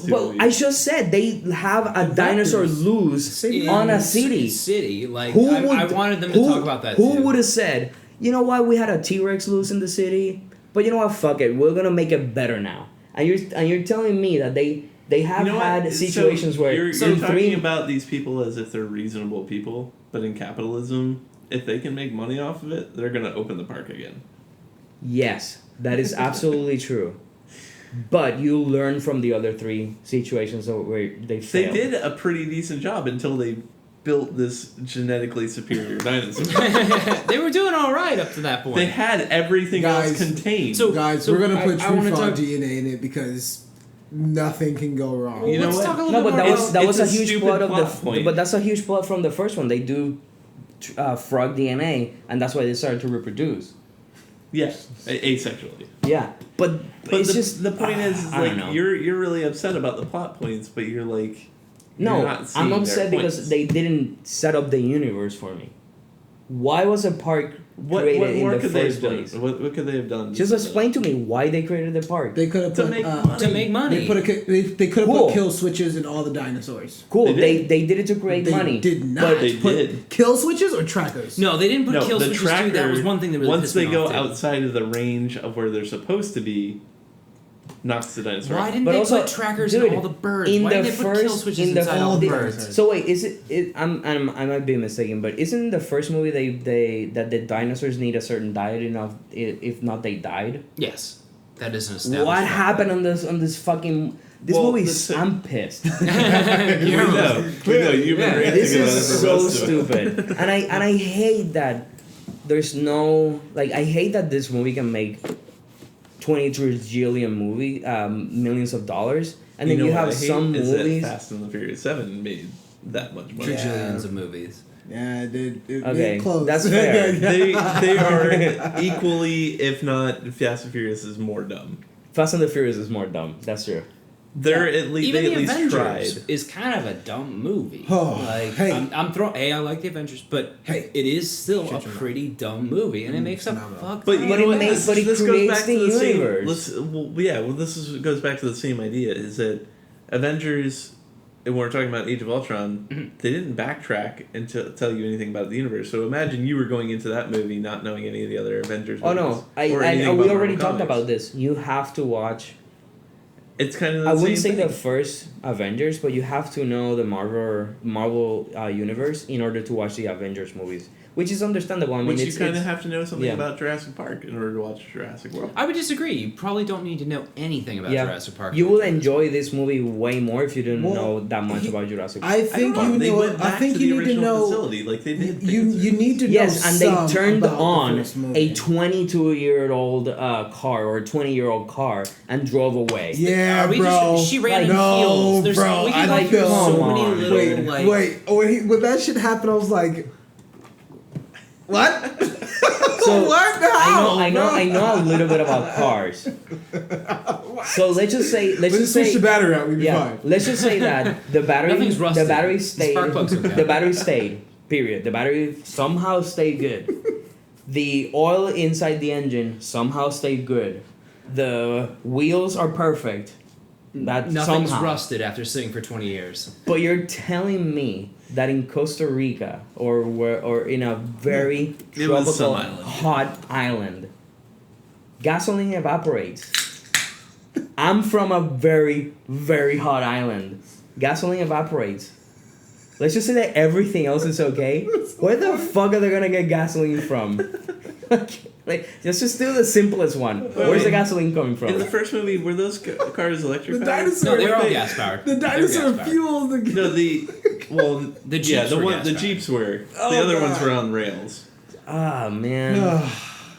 Speaker 1: 2
Speaker 3: But
Speaker 1: movies?
Speaker 3: I just said they have a dinosaur loose
Speaker 2: In
Speaker 3: on a city.
Speaker 2: City, like
Speaker 3: Who
Speaker 2: I
Speaker 3: would-
Speaker 2: wanted them to talk about that.
Speaker 3: Who
Speaker 2: too.
Speaker 3: would have said, you know what, we had a T-Rex loose in the city, but you know what, fuck it, we're gonna make it better now. And you're telling me that they have
Speaker 1: You know
Speaker 3: had
Speaker 1: what?
Speaker 3: situations
Speaker 1: so
Speaker 3: where
Speaker 1: you're
Speaker 3: in
Speaker 1: talking
Speaker 3: 3
Speaker 1: about these people as if they're reasonable people, but in capitalism, if they can make money off of it, they're gonna open the park again.
Speaker 3: Yes, that is absolutely true. But you learn from the other 3 situations where they
Speaker 1: They
Speaker 3: failed.
Speaker 1: did a pretty decent job until they built this genetically superior dinosaur.
Speaker 2: They were doing all right up to that point.
Speaker 1: They had everything
Speaker 4: Guys,
Speaker 1: else contained.
Speaker 2: so-
Speaker 4: Guys, we're gonna put
Speaker 2: I wanna
Speaker 4: true frog
Speaker 2: talk-
Speaker 4: DNA in it because nothing can go wrong.
Speaker 1: You know
Speaker 2: Let's
Speaker 1: what?
Speaker 2: talk a little
Speaker 3: No,
Speaker 2: bit
Speaker 3: but
Speaker 2: more
Speaker 3: that
Speaker 2: about-
Speaker 3: was that was a
Speaker 1: it's a
Speaker 3: huge
Speaker 1: stupid
Speaker 3: plot of
Speaker 1: plot point.
Speaker 3: but that's a huge plot from the first one. They do frog DNA, and that's why they started to reproduce.
Speaker 1: Yes, asexually.
Speaker 3: Yeah, but it's
Speaker 1: the,
Speaker 3: just
Speaker 1: the point is
Speaker 3: I don't
Speaker 1: like
Speaker 3: know.
Speaker 1: you're really upset about the plot points, but you're like
Speaker 3: No,
Speaker 1: you're not seeing
Speaker 3: I'm
Speaker 1: their
Speaker 3: upset because
Speaker 1: points.
Speaker 3: they didn't set up the universe for me. Why was a park
Speaker 1: What
Speaker 3: created
Speaker 1: more
Speaker 3: in the
Speaker 1: could they
Speaker 3: first
Speaker 1: have done?
Speaker 3: place?
Speaker 1: What could they have done?
Speaker 3: Just explain to me why they created the park.
Speaker 4: They could have
Speaker 1: To
Speaker 4: put
Speaker 1: make
Speaker 2: To make money.
Speaker 4: They could have
Speaker 3: Cool.
Speaker 4: put kill switches in all the dinosaurs.
Speaker 3: Cool.
Speaker 1: They
Speaker 3: They did it to create
Speaker 4: They
Speaker 3: money.
Speaker 4: did not
Speaker 3: But
Speaker 1: They
Speaker 4: put
Speaker 1: did.
Speaker 4: kill switches or trackers.
Speaker 2: No, they didn't put
Speaker 1: No,
Speaker 2: kill
Speaker 1: the
Speaker 2: switches
Speaker 1: tracker.
Speaker 2: too. That was one thing that really
Speaker 1: once
Speaker 2: pissed
Speaker 1: they
Speaker 2: me
Speaker 1: go
Speaker 2: off, too.
Speaker 1: outside of the range of where they're supposed to be, knocks the dinosaur.
Speaker 2: Why
Speaker 1: out.
Speaker 2: didn't
Speaker 3: But
Speaker 2: they
Speaker 3: also,
Speaker 2: put trackers
Speaker 3: dude,
Speaker 2: in all the birds?
Speaker 3: in
Speaker 2: Why
Speaker 3: the
Speaker 2: didn't they put kill
Speaker 3: first-
Speaker 2: switches
Speaker 3: in the
Speaker 2: inside all the
Speaker 4: all the-
Speaker 2: birds?
Speaker 3: So wait, is it? I might be mistaken, but isn't the first movie that the dinosaurs need a certain diet enough? If not, they died.
Speaker 2: Yes, that is an established.
Speaker 3: What
Speaker 2: fact.
Speaker 3: happened on this fucking? This
Speaker 1: Well,
Speaker 3: movie.
Speaker 1: the-
Speaker 3: I'm pissed.
Speaker 1: We know. You've been ranting
Speaker 3: This
Speaker 1: about it
Speaker 3: is
Speaker 1: for
Speaker 3: so
Speaker 1: most of it.
Speaker 3: stupid, and I hate that there's no like I hate that this movie can make 23 trillion millions of dollars, and then
Speaker 1: know
Speaker 3: you
Speaker 1: what
Speaker 3: have
Speaker 1: I hate
Speaker 3: some
Speaker 1: is that
Speaker 3: movies.
Speaker 1: Fast and the Furious 7 made that much money.
Speaker 2: Trillions of movies.
Speaker 4: Yeah, it
Speaker 3: Okay,
Speaker 4: close.
Speaker 3: that's fair.
Speaker 1: They are equally, if not, Fast and Furious is more dumb.
Speaker 3: Fast and the Furious is more dumb. That's true.
Speaker 1: They're at least
Speaker 2: Even
Speaker 1: they
Speaker 2: the
Speaker 1: at least
Speaker 2: Avengers
Speaker 1: tried.
Speaker 2: is kind of a dumb movie.
Speaker 4: Oh,
Speaker 2: like
Speaker 4: hey.
Speaker 2: I'm throwing. I like the Avengers, but
Speaker 4: Hey.
Speaker 2: it is still a
Speaker 4: Shut your mouth.
Speaker 2: pretty dumb movie, and it makes a
Speaker 4: phenomenal.
Speaker 2: fuck.
Speaker 1: But
Speaker 2: ton.
Speaker 1: you
Speaker 3: But
Speaker 1: know
Speaker 3: it
Speaker 1: what?
Speaker 3: makes- but it
Speaker 1: this goes
Speaker 3: creates
Speaker 1: back
Speaker 3: the
Speaker 1: to the same.
Speaker 3: universe.
Speaker 1: Goes back to the same idea. Is that Avengers? And when we're talking about Age of Ultron, they didn't backtrack and tell you anything about the universe. So imagine you were going into that movie not knowing any of the other Avengers.
Speaker 3: Oh
Speaker 1: movies,
Speaker 3: no,
Speaker 1: or anything
Speaker 3: we
Speaker 1: about
Speaker 3: already
Speaker 1: Marvel
Speaker 3: talked
Speaker 1: comics.
Speaker 3: about this. You have to watch.
Speaker 1: It's kind of the
Speaker 3: I wouldn't say
Speaker 1: same
Speaker 3: the
Speaker 1: thing.
Speaker 3: first Avengers, but you have to know the Marvel universe in order to watch the Avengers movies, which is understandable. I mean,
Speaker 1: Which you
Speaker 3: it's
Speaker 1: kind of have to know something
Speaker 3: yeah.
Speaker 1: about Jurassic Park in order to watch Jurassic World.
Speaker 2: I would disagree. You probably don't need to know anything about
Speaker 3: Yeah.
Speaker 2: Jurassic Park.
Speaker 3: You will enjoy this movie way more if you didn't
Speaker 4: Well,
Speaker 3: know that much about Jurassic Park.
Speaker 4: I think
Speaker 1: I don't know.
Speaker 4: you
Speaker 1: They
Speaker 4: know.
Speaker 1: went
Speaker 4: I
Speaker 1: back
Speaker 4: think
Speaker 1: to the
Speaker 4: you need to
Speaker 1: original
Speaker 4: know.
Speaker 1: facility. Like they did.
Speaker 4: You need to know.
Speaker 3: Yes, and they
Speaker 4: some
Speaker 3: turned
Speaker 4: about the
Speaker 3: on
Speaker 4: first movie.
Speaker 3: a 22-year-old car or a 20-year-old car and drove away.
Speaker 4: Yeah,
Speaker 2: Are we
Speaker 4: bro.
Speaker 2: just, she ran in
Speaker 4: no,
Speaker 2: heels. There's
Speaker 4: bro.
Speaker 2: we
Speaker 4: I
Speaker 2: can like
Speaker 4: feel
Speaker 2: so
Speaker 3: come
Speaker 2: many
Speaker 3: on.
Speaker 2: little
Speaker 4: Wait,
Speaker 2: like.
Speaker 4: wait. When that shit happened, I was like, what?
Speaker 3: So
Speaker 4: what? How,
Speaker 3: I know a little bit about cars. So let's just say
Speaker 4: Switch the battery out. We'd be
Speaker 3: yeah,
Speaker 4: fine.
Speaker 3: let's just say that the battery
Speaker 2: Nothing's rusted.
Speaker 3: the battery
Speaker 2: The
Speaker 3: stayed
Speaker 2: spark plugs okay.
Speaker 3: the battery stayed. Period. The battery somehow stayed good. The oil inside the engine somehow stayed good. The wheels are perfect. That
Speaker 2: Nothing's
Speaker 3: somehow.
Speaker 2: rusted after sitting for 20 years.
Speaker 3: But you're telling me that in Costa Rica or in a very
Speaker 1: It was some
Speaker 3: tropical
Speaker 1: island.
Speaker 3: hot island, gasoline evaporates. I'm from a very, very hot island. Gasoline evaporates. Let's just say that everything else is okay. Where the fuck are they gonna get gasoline from? Like, let's just do the simplest one. Where's the gasoline coming from?
Speaker 1: In the first movie, were those cars electric?
Speaker 4: The
Speaker 1: powered?
Speaker 4: dinosaur-
Speaker 2: No, they were all
Speaker 1: They-
Speaker 2: gas powered.
Speaker 4: The dinosaur fueled the.
Speaker 1: No,
Speaker 2: The Jeeps were
Speaker 1: the
Speaker 2: gas-powered.
Speaker 1: Jeeps were.
Speaker 4: Oh,
Speaker 1: the other ones
Speaker 4: God.
Speaker 1: were on rails.
Speaker 3: Ah man.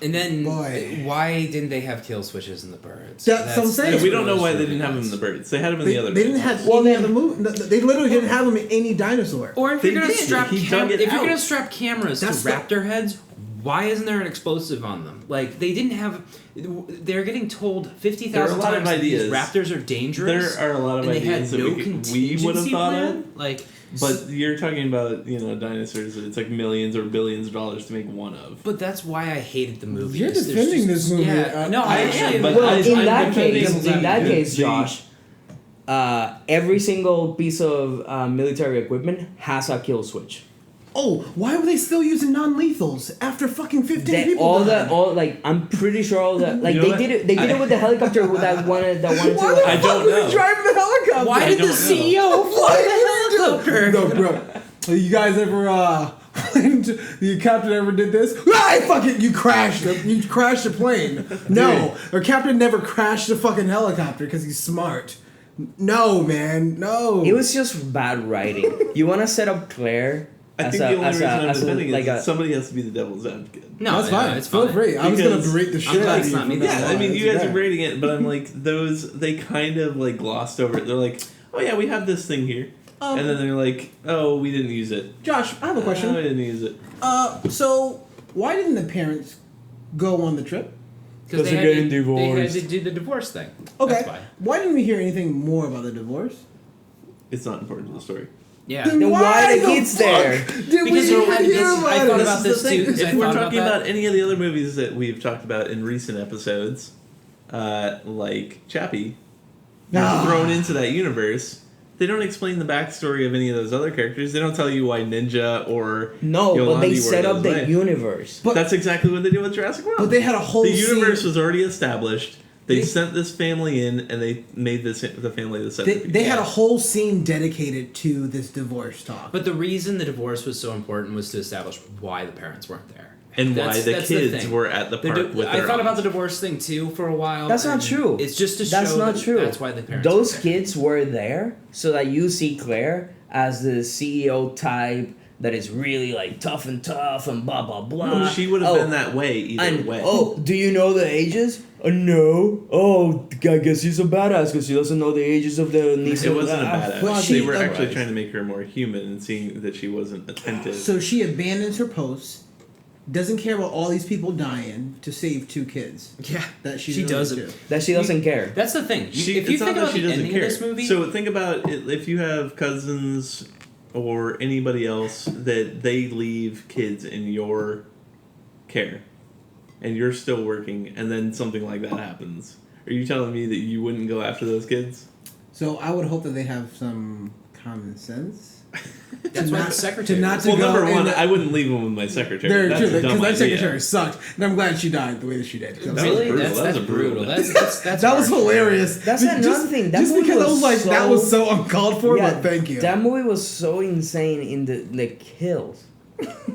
Speaker 2: And then
Speaker 4: Boy.
Speaker 2: why didn't they have kill switches in the birds?
Speaker 4: That's what I'm saying.
Speaker 1: And we don't know
Speaker 2: really
Speaker 1: why they
Speaker 2: stupid.
Speaker 1: didn't have them in the birds. They had them in
Speaker 4: They,
Speaker 1: the other.
Speaker 4: they didn't
Speaker 1: movies.
Speaker 4: have
Speaker 3: Well,
Speaker 4: any
Speaker 3: then-
Speaker 4: other movie. They literally didn't have them in any dinosaur.
Speaker 2: Or if
Speaker 1: They
Speaker 2: you're gonna
Speaker 1: did.
Speaker 2: strap
Speaker 1: He dug it
Speaker 2: if you're
Speaker 1: out.
Speaker 2: gonna strap cameras
Speaker 4: That's
Speaker 2: to raptor heads, why isn't there an explosive on them? Like they didn't have. They're getting told 50,000
Speaker 1: There are a lot of
Speaker 2: times that these
Speaker 1: ideas.
Speaker 2: raptors are dangerous.
Speaker 1: There are a lot of
Speaker 2: and they had
Speaker 1: ideas that
Speaker 2: no
Speaker 1: we would have
Speaker 2: contingency
Speaker 1: thought
Speaker 2: plan.
Speaker 1: of.
Speaker 2: Like,
Speaker 1: But you're talking about dinosaurs that it's like millions or billions of dollars to make one of.
Speaker 2: but that's why I hated the movie.
Speaker 4: You're
Speaker 2: There's
Speaker 4: defending
Speaker 2: just-
Speaker 4: this movie.
Speaker 2: Yeah, no, I actually.
Speaker 1: but
Speaker 3: Well,
Speaker 1: I-
Speaker 3: in
Speaker 1: I'm
Speaker 3: that
Speaker 1: defending
Speaker 3: case,
Speaker 1: the-
Speaker 3: Josh, every single piece of military equipment has a kill switch.
Speaker 4: Oh, why were they still using non-lethals after fucking 15
Speaker 3: They,
Speaker 4: people died?
Speaker 3: I'm pretty sure all the like
Speaker 1: You know
Speaker 3: they
Speaker 1: what?
Speaker 3: did it. They did it with the helicopter that wanted
Speaker 4: Why
Speaker 3: to.
Speaker 4: the
Speaker 1: I
Speaker 4: fuck
Speaker 1: don't
Speaker 4: was
Speaker 1: know.
Speaker 4: he driving the helicopter?
Speaker 2: Why did
Speaker 1: don't
Speaker 2: the
Speaker 1: know.
Speaker 2: CEO fly the helicopter?
Speaker 4: No, bro. You guys ever the captain ever did this? Ah, fuck it, you crashed the plane. No, our captain never crashed a fucking helicopter because he's smart. No, man, no.
Speaker 3: It was just bad writing. You want to set up Claire
Speaker 1: I
Speaker 3: as
Speaker 1: think the only reason I'm
Speaker 3: as
Speaker 1: defending
Speaker 3: like
Speaker 1: is that
Speaker 3: a.
Speaker 1: somebody has to be the devil's advocate.
Speaker 2: No,
Speaker 4: That's
Speaker 2: no,
Speaker 4: fine.
Speaker 2: it's
Speaker 4: Feel
Speaker 2: fine.
Speaker 4: free. I was gonna
Speaker 1: Because
Speaker 4: berate the shit
Speaker 2: glad
Speaker 4: out of
Speaker 2: it's
Speaker 4: you.
Speaker 2: not me
Speaker 4: for
Speaker 2: this
Speaker 4: that.
Speaker 1: Yeah, I mean,
Speaker 4: That's
Speaker 1: you guys
Speaker 4: bad.
Speaker 1: are rating it, but I'm like, they kind of like glossed over it. They're like, oh yeah, we have this thing here. And then they're like, oh, we didn't use it.
Speaker 4: Josh, I have a
Speaker 1: Oh, we
Speaker 4: question.
Speaker 1: didn't use it.
Speaker 4: So why didn't the parents go on the trip?
Speaker 2: Because
Speaker 3: they're
Speaker 2: they
Speaker 3: getting
Speaker 2: had
Speaker 3: divorced.
Speaker 2: to do the divorce thing.
Speaker 4: Okay.
Speaker 2: That's why.
Speaker 4: Why didn't we hear anything more about the divorce?
Speaker 1: It's not important to the story.
Speaker 2: Yeah.
Speaker 3: Then why the kids
Speaker 4: fuck
Speaker 3: there?
Speaker 4: Did we
Speaker 2: Because you
Speaker 4: even
Speaker 2: had
Speaker 4: hear
Speaker 2: this-
Speaker 4: about
Speaker 2: I
Speaker 4: it?
Speaker 2: thought about
Speaker 1: This is
Speaker 2: this
Speaker 1: the thing.
Speaker 2: too, 'cause I
Speaker 1: If we're
Speaker 2: thought
Speaker 1: talking
Speaker 2: about
Speaker 1: about
Speaker 2: that.
Speaker 1: any of the other movies that we've talked about in recent episodes, like Chappie, thrown into that universe, they don't explain the backstory of any of those other characters. They don't tell you why Ninja or
Speaker 3: No, but
Speaker 1: Yolandi
Speaker 3: they
Speaker 1: were
Speaker 3: set up
Speaker 1: those
Speaker 3: the
Speaker 1: way.
Speaker 3: universe.
Speaker 4: But-
Speaker 1: That's exactly what they did with Jurassic World.
Speaker 4: But they had a whole
Speaker 1: the universe
Speaker 4: scene-
Speaker 1: was already established. They sent this family in, and they made the family the centerpiece.
Speaker 4: They had a whole scene dedicated to this divorce talk.
Speaker 2: But the reason the divorce was so important was to establish why the parents weren't there.
Speaker 1: and why
Speaker 2: That's-
Speaker 1: the
Speaker 2: that's
Speaker 1: kids
Speaker 2: thing.
Speaker 1: were at the
Speaker 2: The
Speaker 1: park with
Speaker 2: I
Speaker 1: their
Speaker 2: thought about
Speaker 1: aunts.
Speaker 2: the divorce thing too for a while.
Speaker 3: That's not
Speaker 2: and
Speaker 3: true.
Speaker 2: It's just to show
Speaker 3: That's not
Speaker 2: that
Speaker 3: true.
Speaker 2: That's why the parents.
Speaker 3: Those
Speaker 2: were there.
Speaker 3: kids were there so that you see Claire as the CEO type that is really like tough and blah blah blah.
Speaker 1: No, she would have been that way either way.
Speaker 3: Oh, do you know the ages? No. Oh, I guess she's a badass because she doesn't know the ages of the niece.
Speaker 1: It wasn't a badass.
Speaker 4: Well,
Speaker 1: They
Speaker 4: she-
Speaker 1: were actually
Speaker 4: Right.
Speaker 1: trying to make her more human and seeing that she wasn't attentive.
Speaker 4: So she abandons her post, doesn't care about all these people dying to save 2 kids.
Speaker 2: Yeah,
Speaker 4: That she's
Speaker 2: she
Speaker 4: really
Speaker 2: does
Speaker 4: too.
Speaker 2: it.
Speaker 3: That she doesn't care.
Speaker 2: That's the thing.
Speaker 1: She,
Speaker 2: If you
Speaker 1: it's
Speaker 2: think
Speaker 1: not
Speaker 2: about
Speaker 1: that she
Speaker 2: the
Speaker 1: doesn't
Speaker 2: ending
Speaker 1: care.
Speaker 2: of this movie,
Speaker 1: So think about it, if you have cousins or anybody else that they leave kids in your care, and you're still working, and then something like that happens. Are you telling me that you wouldn't go after those kids?
Speaker 4: So I would hope that they have some common sense.
Speaker 2: that's why the secretary.
Speaker 4: to not to
Speaker 1: Well,
Speaker 4: go
Speaker 1: number
Speaker 4: in
Speaker 1: one,
Speaker 4: the-
Speaker 1: I wouldn't leave them with my secretary.
Speaker 4: Very
Speaker 1: That's
Speaker 4: true,
Speaker 1: a
Speaker 4: because
Speaker 1: dumb
Speaker 4: that
Speaker 1: idea.
Speaker 4: secretary sucked, and I'm glad she died the way that she did.
Speaker 1: That was
Speaker 2: Really?
Speaker 1: brutal.
Speaker 2: That's
Speaker 1: That was
Speaker 2: brutal.
Speaker 1: brutal.
Speaker 2: That's
Speaker 4: That was
Speaker 2: harsh.
Speaker 4: hilarious.
Speaker 3: That's
Speaker 4: Just-
Speaker 3: another thing. That
Speaker 4: just
Speaker 3: movie
Speaker 4: because I was
Speaker 3: was
Speaker 4: like, that
Speaker 3: so-
Speaker 4: was so uncalled for, but thank you.
Speaker 3: That movie was so insane in the kills.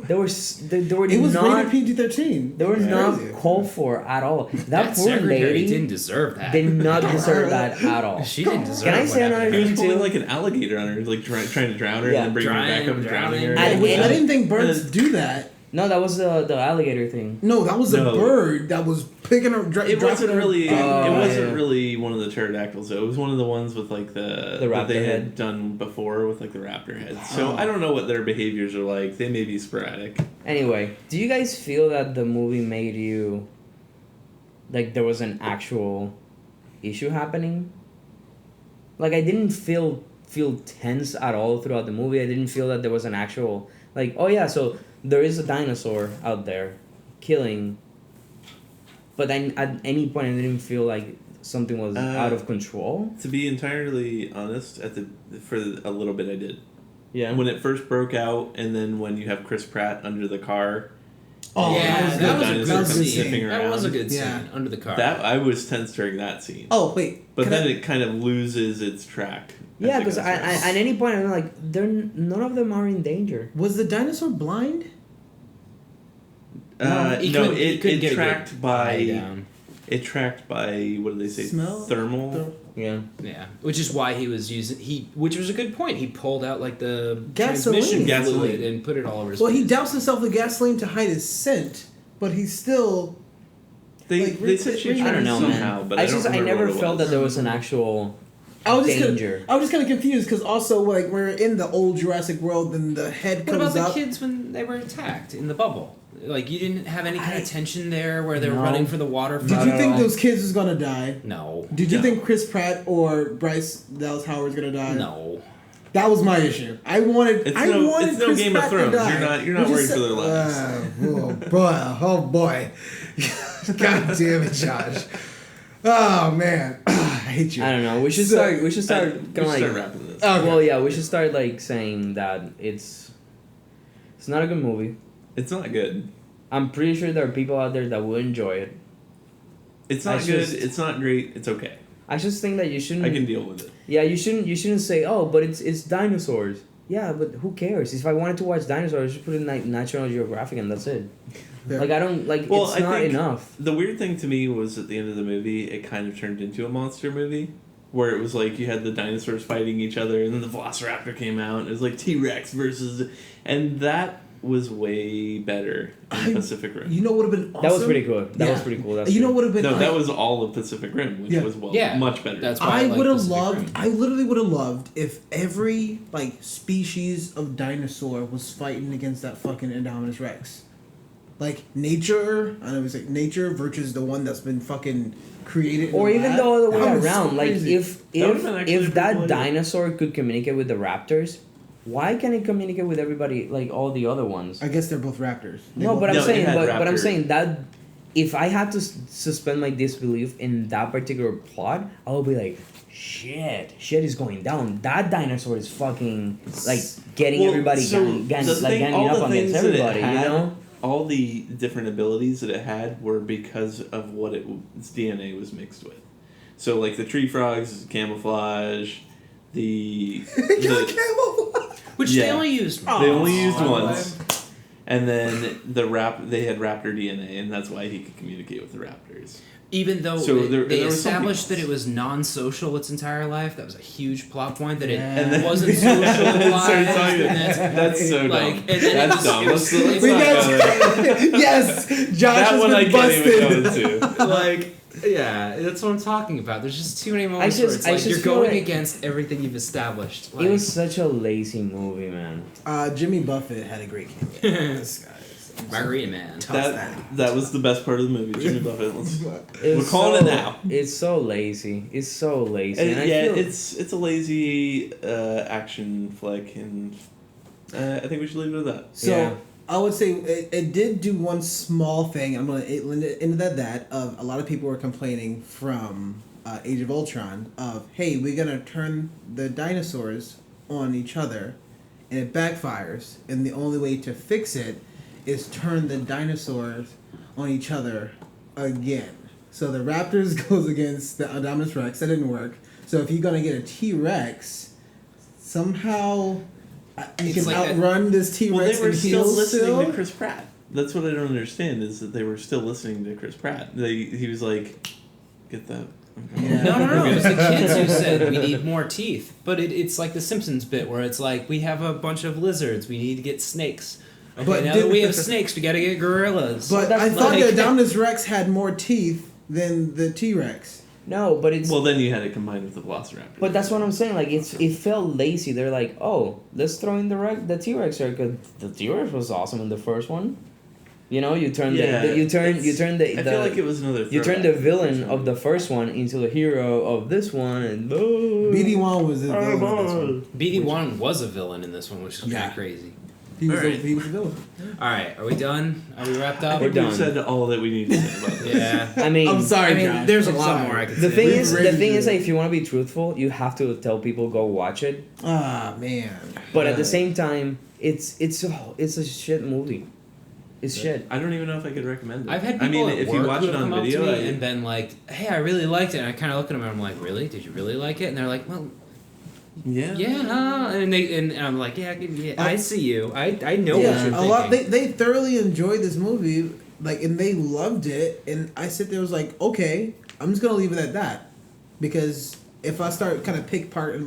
Speaker 3: They were they were
Speaker 4: It was
Speaker 3: not
Speaker 4: rated PG-13.
Speaker 3: they were
Speaker 4: It's
Speaker 3: not
Speaker 4: crazy.
Speaker 3: called for at all. That
Speaker 2: That
Speaker 3: poor
Speaker 2: secretary
Speaker 3: lady
Speaker 2: didn't deserve that.
Speaker 3: did not deserve that at all.
Speaker 2: She didn't deserve.
Speaker 3: Can I
Speaker 2: what
Speaker 3: say
Speaker 2: happened
Speaker 3: another
Speaker 2: to
Speaker 1: He
Speaker 2: her.
Speaker 1: was
Speaker 3: too?
Speaker 1: pulling like an alligator on her, like trying to drown her
Speaker 3: Yeah.
Speaker 1: and then bringing her back up and drowning her.
Speaker 3: And
Speaker 4: I
Speaker 3: any-
Speaker 4: didn't think birds do that.
Speaker 3: No, that was the alligator thing.
Speaker 4: No, that was a
Speaker 1: No.
Speaker 4: bird that was picking her.
Speaker 1: It wasn't really.
Speaker 3: Oh,
Speaker 1: it wasn't
Speaker 3: yeah.
Speaker 1: really one of the pterodactyls. Though. It was one of the ones with like the
Speaker 3: The
Speaker 1: that they
Speaker 3: raptor
Speaker 1: had
Speaker 3: head.
Speaker 1: done before with like the raptor head. So
Speaker 4: Oh.
Speaker 1: I don't know what their behaviors are like. They may be sporadic.
Speaker 3: Anyway, do you guys feel that the movie made you like there was an actual issue happening? Like I didn't feel tense at all throughout the movie. I didn't feel that there was an actual like, oh yeah, so there is a dinosaur out there killing, but then at any point I didn't feel like something was out of control.
Speaker 1: To be entirely honest, for a little bit I did.
Speaker 3: Yeah.
Speaker 1: When it first broke out, and then when you have Chris Pratt under the car,
Speaker 4: Oh,
Speaker 2: Yeah, that was a
Speaker 1: dinosaur
Speaker 2: good
Speaker 1: comes
Speaker 2: scene.
Speaker 1: sniffing
Speaker 2: That was a
Speaker 1: around.
Speaker 2: good scene
Speaker 4: Yeah.
Speaker 2: under the car.
Speaker 1: that I was tense during that scene.
Speaker 4: Oh wait,
Speaker 1: But
Speaker 4: can
Speaker 1: then
Speaker 4: I-
Speaker 1: it kind of loses its track. as
Speaker 3: Yeah,
Speaker 1: it
Speaker 3: because
Speaker 1: goes
Speaker 3: I,
Speaker 1: on.
Speaker 3: at any point I'm like, none of them are in danger.
Speaker 4: was the dinosaur blind?
Speaker 2: He
Speaker 1: no,
Speaker 2: couldn't- he couldn't
Speaker 1: it
Speaker 2: get a
Speaker 1: tracked
Speaker 2: good
Speaker 1: by
Speaker 2: eye down.
Speaker 1: it tracked by what do they say?
Speaker 4: Smell?
Speaker 1: Thermal.
Speaker 3: Yeah.
Speaker 2: Yeah, which is why he was using which was a good point. He pulled out like the
Speaker 4: Gasoline.
Speaker 2: transmission
Speaker 1: Gasoline.
Speaker 2: fluid and put it all over his.
Speaker 4: Well, he
Speaker 2: face.
Speaker 4: doused himself with gasoline to hide his scent, but he's still.
Speaker 1: They
Speaker 4: Like,
Speaker 1: they said she
Speaker 4: I
Speaker 3: I don't
Speaker 1: tracked
Speaker 3: know,
Speaker 1: somehow,
Speaker 3: man.
Speaker 1: but
Speaker 3: I
Speaker 1: don't
Speaker 3: just I
Speaker 1: remember
Speaker 3: never
Speaker 1: what it
Speaker 3: felt
Speaker 1: was.
Speaker 3: that there was an actual
Speaker 4: I was just
Speaker 3: danger.
Speaker 4: I was just kind of confused because also like we're in the old Jurassic World and the head
Speaker 2: What
Speaker 4: comes
Speaker 2: about the
Speaker 4: up.
Speaker 2: kids when they were attacked in the bubble? Like you didn't have any kind
Speaker 3: I-
Speaker 2: of tension there where they were
Speaker 3: No.
Speaker 2: running for the water.
Speaker 4: Did
Speaker 3: Not
Speaker 4: you
Speaker 3: at
Speaker 4: think
Speaker 3: all.
Speaker 4: those kids was gonna die?
Speaker 2: No.
Speaker 4: Did you
Speaker 1: No.
Speaker 4: think Chris Pratt or Bryce Dallas Howard was gonna die?
Speaker 2: No.
Speaker 4: That was my issue. I wanted.
Speaker 1: It's
Speaker 4: I
Speaker 1: no-
Speaker 4: wanted
Speaker 1: it's no
Speaker 4: Chris
Speaker 1: Game of
Speaker 4: Pratt to
Speaker 1: Thrones.
Speaker 4: die.
Speaker 1: You're not
Speaker 4: Which
Speaker 1: worried
Speaker 4: is
Speaker 1: for their lives.
Speaker 4: Oh boy! Oh boy! God damn it, Josh! Oh man, I hate you.
Speaker 3: I don't know. We should
Speaker 4: So-
Speaker 3: start. We should start.
Speaker 1: We
Speaker 3: Kind
Speaker 1: should
Speaker 3: of like.
Speaker 1: start wrapping this.
Speaker 4: Okay.
Speaker 3: Well, yeah, we should start like saying that it's not a good movie.
Speaker 1: It's not good.
Speaker 3: I'm pretty sure there are people out there that will enjoy it.
Speaker 1: It's
Speaker 3: I
Speaker 1: not good.
Speaker 3: just-
Speaker 1: It's not great. It's okay.
Speaker 3: I just think that you shouldn't.
Speaker 1: I can deal with it.
Speaker 3: Yeah, you shouldn't say, oh, but it's dinosaurs. Yeah, but who cares? If I wanted to watch dinosaurs, I just put it in like National Geographic and that's it.
Speaker 4: Yeah.
Speaker 3: Like I don't like.
Speaker 1: Well,
Speaker 3: it's
Speaker 1: I
Speaker 3: not
Speaker 1: think-
Speaker 3: enough.
Speaker 1: The weird thing to me was at the end of the movie, it kind of turned into a monster movie. Where it was like you had the dinosaurs fighting each other, and then the Velociraptor came out, and it was like T-Rex versus... And that was way better in Pacific Rim.
Speaker 4: You know what would have been awesome?
Speaker 3: That was pretty cool. That was
Speaker 4: Yeah.
Speaker 3: pretty cool. That's
Speaker 4: You know
Speaker 3: true.
Speaker 4: what would have been?
Speaker 1: No, that was all of Pacific Rim, which
Speaker 4: Yeah.
Speaker 1: was
Speaker 2: Yeah.
Speaker 1: much better.
Speaker 2: That's why
Speaker 4: I
Speaker 2: like
Speaker 4: would have
Speaker 2: Pacific
Speaker 4: loved.
Speaker 2: Rim.
Speaker 4: I literally would have loved if every like species of dinosaur was fighting against that fucking Indominus Rex. Like nature, I know it's like nature versus the one that's been fucking created. in
Speaker 3: Or
Speaker 4: the
Speaker 3: even
Speaker 4: lab.
Speaker 3: the other way
Speaker 4: That was so
Speaker 3: around. Like
Speaker 4: crazy.
Speaker 3: if
Speaker 1: That would've been actually a
Speaker 3: if
Speaker 1: pretty
Speaker 3: that
Speaker 1: cool idea.
Speaker 3: dinosaur could communicate with the raptors, why can't it communicate with everybody like all the other ones?
Speaker 4: I guess they're both raptors. They
Speaker 3: No,
Speaker 4: both-
Speaker 3: but I'm
Speaker 1: No, it
Speaker 3: saying,
Speaker 1: had
Speaker 3: but I'm
Speaker 1: raptor.
Speaker 3: saying that if I had to suspend my disbelief in that particular plot, I would be like, shit is going down. That dinosaur is fucking like getting
Speaker 1: Well,
Speaker 3: everybody
Speaker 1: so
Speaker 3: ganging
Speaker 1: the thing- all
Speaker 3: up
Speaker 1: the
Speaker 3: against
Speaker 1: things that it
Speaker 3: everybody. You
Speaker 1: had-
Speaker 3: know?
Speaker 1: All the different abilities that it had were because of what its DNA was mixed with. So like the tree frogs, camouflage, the
Speaker 2: Which they
Speaker 1: Yeah.
Speaker 2: only used.
Speaker 1: they only used
Speaker 2: By the
Speaker 1: once. And then they had raptor DNA, and that's why he could communicate with the raptors.
Speaker 2: Even though
Speaker 1: So
Speaker 2: they
Speaker 1: there was something
Speaker 2: established that
Speaker 1: else.
Speaker 2: it was non-social its entire life, that was a huge plot point. That
Speaker 4: Yeah.
Speaker 2: it
Speaker 1: And then
Speaker 2: wasn't socialized.
Speaker 1: Sorry,
Speaker 2: and
Speaker 1: that's so
Speaker 2: like,
Speaker 1: dumb.
Speaker 2: and then
Speaker 1: That's
Speaker 2: it was,
Speaker 1: dumb.
Speaker 2: It was,
Speaker 1: Let's
Speaker 4: We
Speaker 1: not
Speaker 4: got-
Speaker 1: go there.
Speaker 4: yes, Josh
Speaker 1: That
Speaker 4: has
Speaker 1: one
Speaker 4: been
Speaker 1: I can't
Speaker 4: busted.
Speaker 1: even go into.
Speaker 2: like, yeah, that's what I'm talking about. There's just too many moments where it's
Speaker 3: I
Speaker 2: like
Speaker 3: just
Speaker 2: you're
Speaker 3: feel
Speaker 2: going
Speaker 3: like-
Speaker 2: against everything you've established. Like,
Speaker 3: It was such a lazy movie, man.
Speaker 4: Jimmy Buffett had a great cameo. This guy is-
Speaker 2: Margarita Man.
Speaker 1: That was the best part of the movie. Jimmy Buffett.
Speaker 3: It
Speaker 1: We're
Speaker 3: was
Speaker 1: calling it now.
Speaker 3: It's so lazy. It's so lazy. And I
Speaker 1: Yeah,
Speaker 3: feel,
Speaker 1: it's a lazy action flick, and I think we should leave it at that.
Speaker 4: So
Speaker 3: Yeah.
Speaker 4: I would say it did do one small thing. I'm gonna into that of a lot of people were complaining from Age of Ultron of, hey, we're gonna turn the dinosaurs on each other, and it backfires, and the only way to fix it is turn the dinosaurs on each other again. So the Raptors goes against the Indominus Rex. That didn't work. So if you're gonna get a T-Rex, somehow you
Speaker 2: It's
Speaker 4: can
Speaker 2: like
Speaker 4: outrun this T-Rex.
Speaker 1: Well, they were
Speaker 4: and
Speaker 1: still
Speaker 4: heal
Speaker 1: listening
Speaker 4: still?
Speaker 1: to Chris Pratt. That's what I don't understand is that they were still listening to Chris Pratt. He was like, get that. Okay.
Speaker 4: Yeah.
Speaker 2: No. It was the kids who said we need more teeth. But it's like the Simpsons bit where it's like we have a bunch of lizards. We need to get snakes. Okay,
Speaker 4: But
Speaker 2: now
Speaker 4: did-
Speaker 2: that we have snakes, we got to get gorillas.
Speaker 4: But
Speaker 3: that's
Speaker 4: I thought
Speaker 2: like-
Speaker 4: the Indominus Rex had more teeth than the T-Rex.
Speaker 3: no, but it's
Speaker 1: Well, then you had it combined with the Velociraptor.
Speaker 3: but that's what I'm saying. Like it felt lazy. They're like, oh, let's throw in the T-Rex here because the T-Rex was awesome in the first one. You know, you turn you turn the
Speaker 1: I feel like it was another.
Speaker 3: you turn the
Speaker 1: throwback.
Speaker 3: villain of the first one into the hero of this one, and
Speaker 4: BD-1 was the villain of this one.
Speaker 2: BD-1 was a villain in this one, which is
Speaker 4: Yeah.
Speaker 2: kind of crazy.
Speaker 4: He was,
Speaker 1: Alright.
Speaker 4: he was the villain.
Speaker 2: All right, are we done? Are we wrapped
Speaker 1: I
Speaker 2: up?
Speaker 1: think
Speaker 3: We're
Speaker 1: we've
Speaker 3: done.
Speaker 1: said all that we need to say about this.
Speaker 2: Yeah.
Speaker 3: I mean,
Speaker 4: I'm sorry,
Speaker 2: I mean,
Speaker 4: Josh.
Speaker 2: there's a
Speaker 4: I'm
Speaker 2: lot
Speaker 4: sorry.
Speaker 2: more I could
Speaker 3: the
Speaker 2: say.
Speaker 3: thing
Speaker 4: We've
Speaker 3: is,
Speaker 4: raised
Speaker 3: the thing
Speaker 4: it.
Speaker 3: is that if you want to be truthful, you have to tell people go watch it.
Speaker 4: Ah, man.
Speaker 3: But at the same time, it's a shit movie. It's shit.
Speaker 1: I don't even know if I could recommend it.
Speaker 2: I've had people
Speaker 1: I mean,
Speaker 2: at
Speaker 1: if
Speaker 2: work
Speaker 1: you watch
Speaker 2: who
Speaker 1: it
Speaker 2: have
Speaker 1: on
Speaker 2: come up
Speaker 1: video,
Speaker 2: to me and been like, "Hey, I really liked it." And I kind of look at them and I'm like, "Really? Did you really like it?" And they're like, "Well,
Speaker 1: yeah,
Speaker 2: yeah." And I'm like, "Yeah, I see you. I know what
Speaker 4: Yeah,
Speaker 2: you're
Speaker 4: a lot.
Speaker 2: thinking."
Speaker 4: They thoroughly enjoyed this movie, like, and they loved it. And I sit there was like, okay, I'm just gonna leave it at that, because if I start kind of pick apart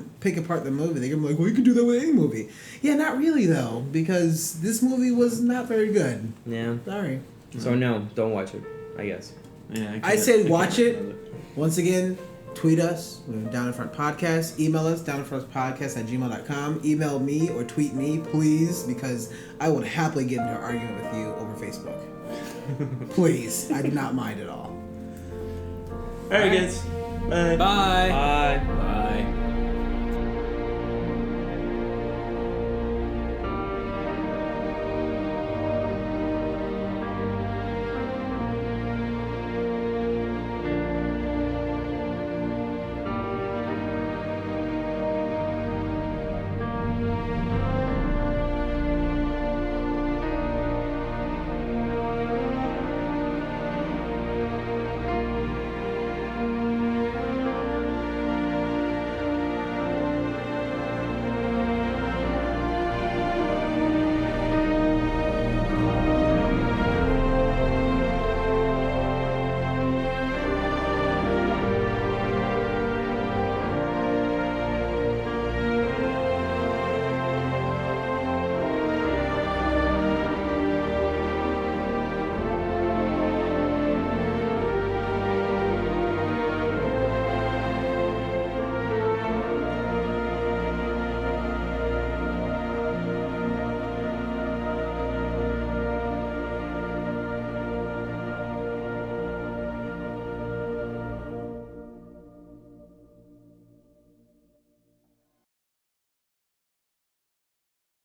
Speaker 4: the movie, they're gonna be like, well, you can do that with any movie. Yeah, not really though, because this movie was not very good.
Speaker 3: Yeah.
Speaker 4: Sorry.
Speaker 3: So no, don't watch it. I guess.
Speaker 1: Yeah,
Speaker 4: I said
Speaker 1: can't
Speaker 4: watch it.
Speaker 1: recommend
Speaker 4: Once again, tweet us, Down in Front Podcast. Email us, downinfrontpodcast@gmail.com. Email me or tweet me, please, because I would happily get into an argument with you over Facebook. Please, I do not mind at all.
Speaker 1: All right, guys. Bye.
Speaker 2: Bye.
Speaker 3: Bye.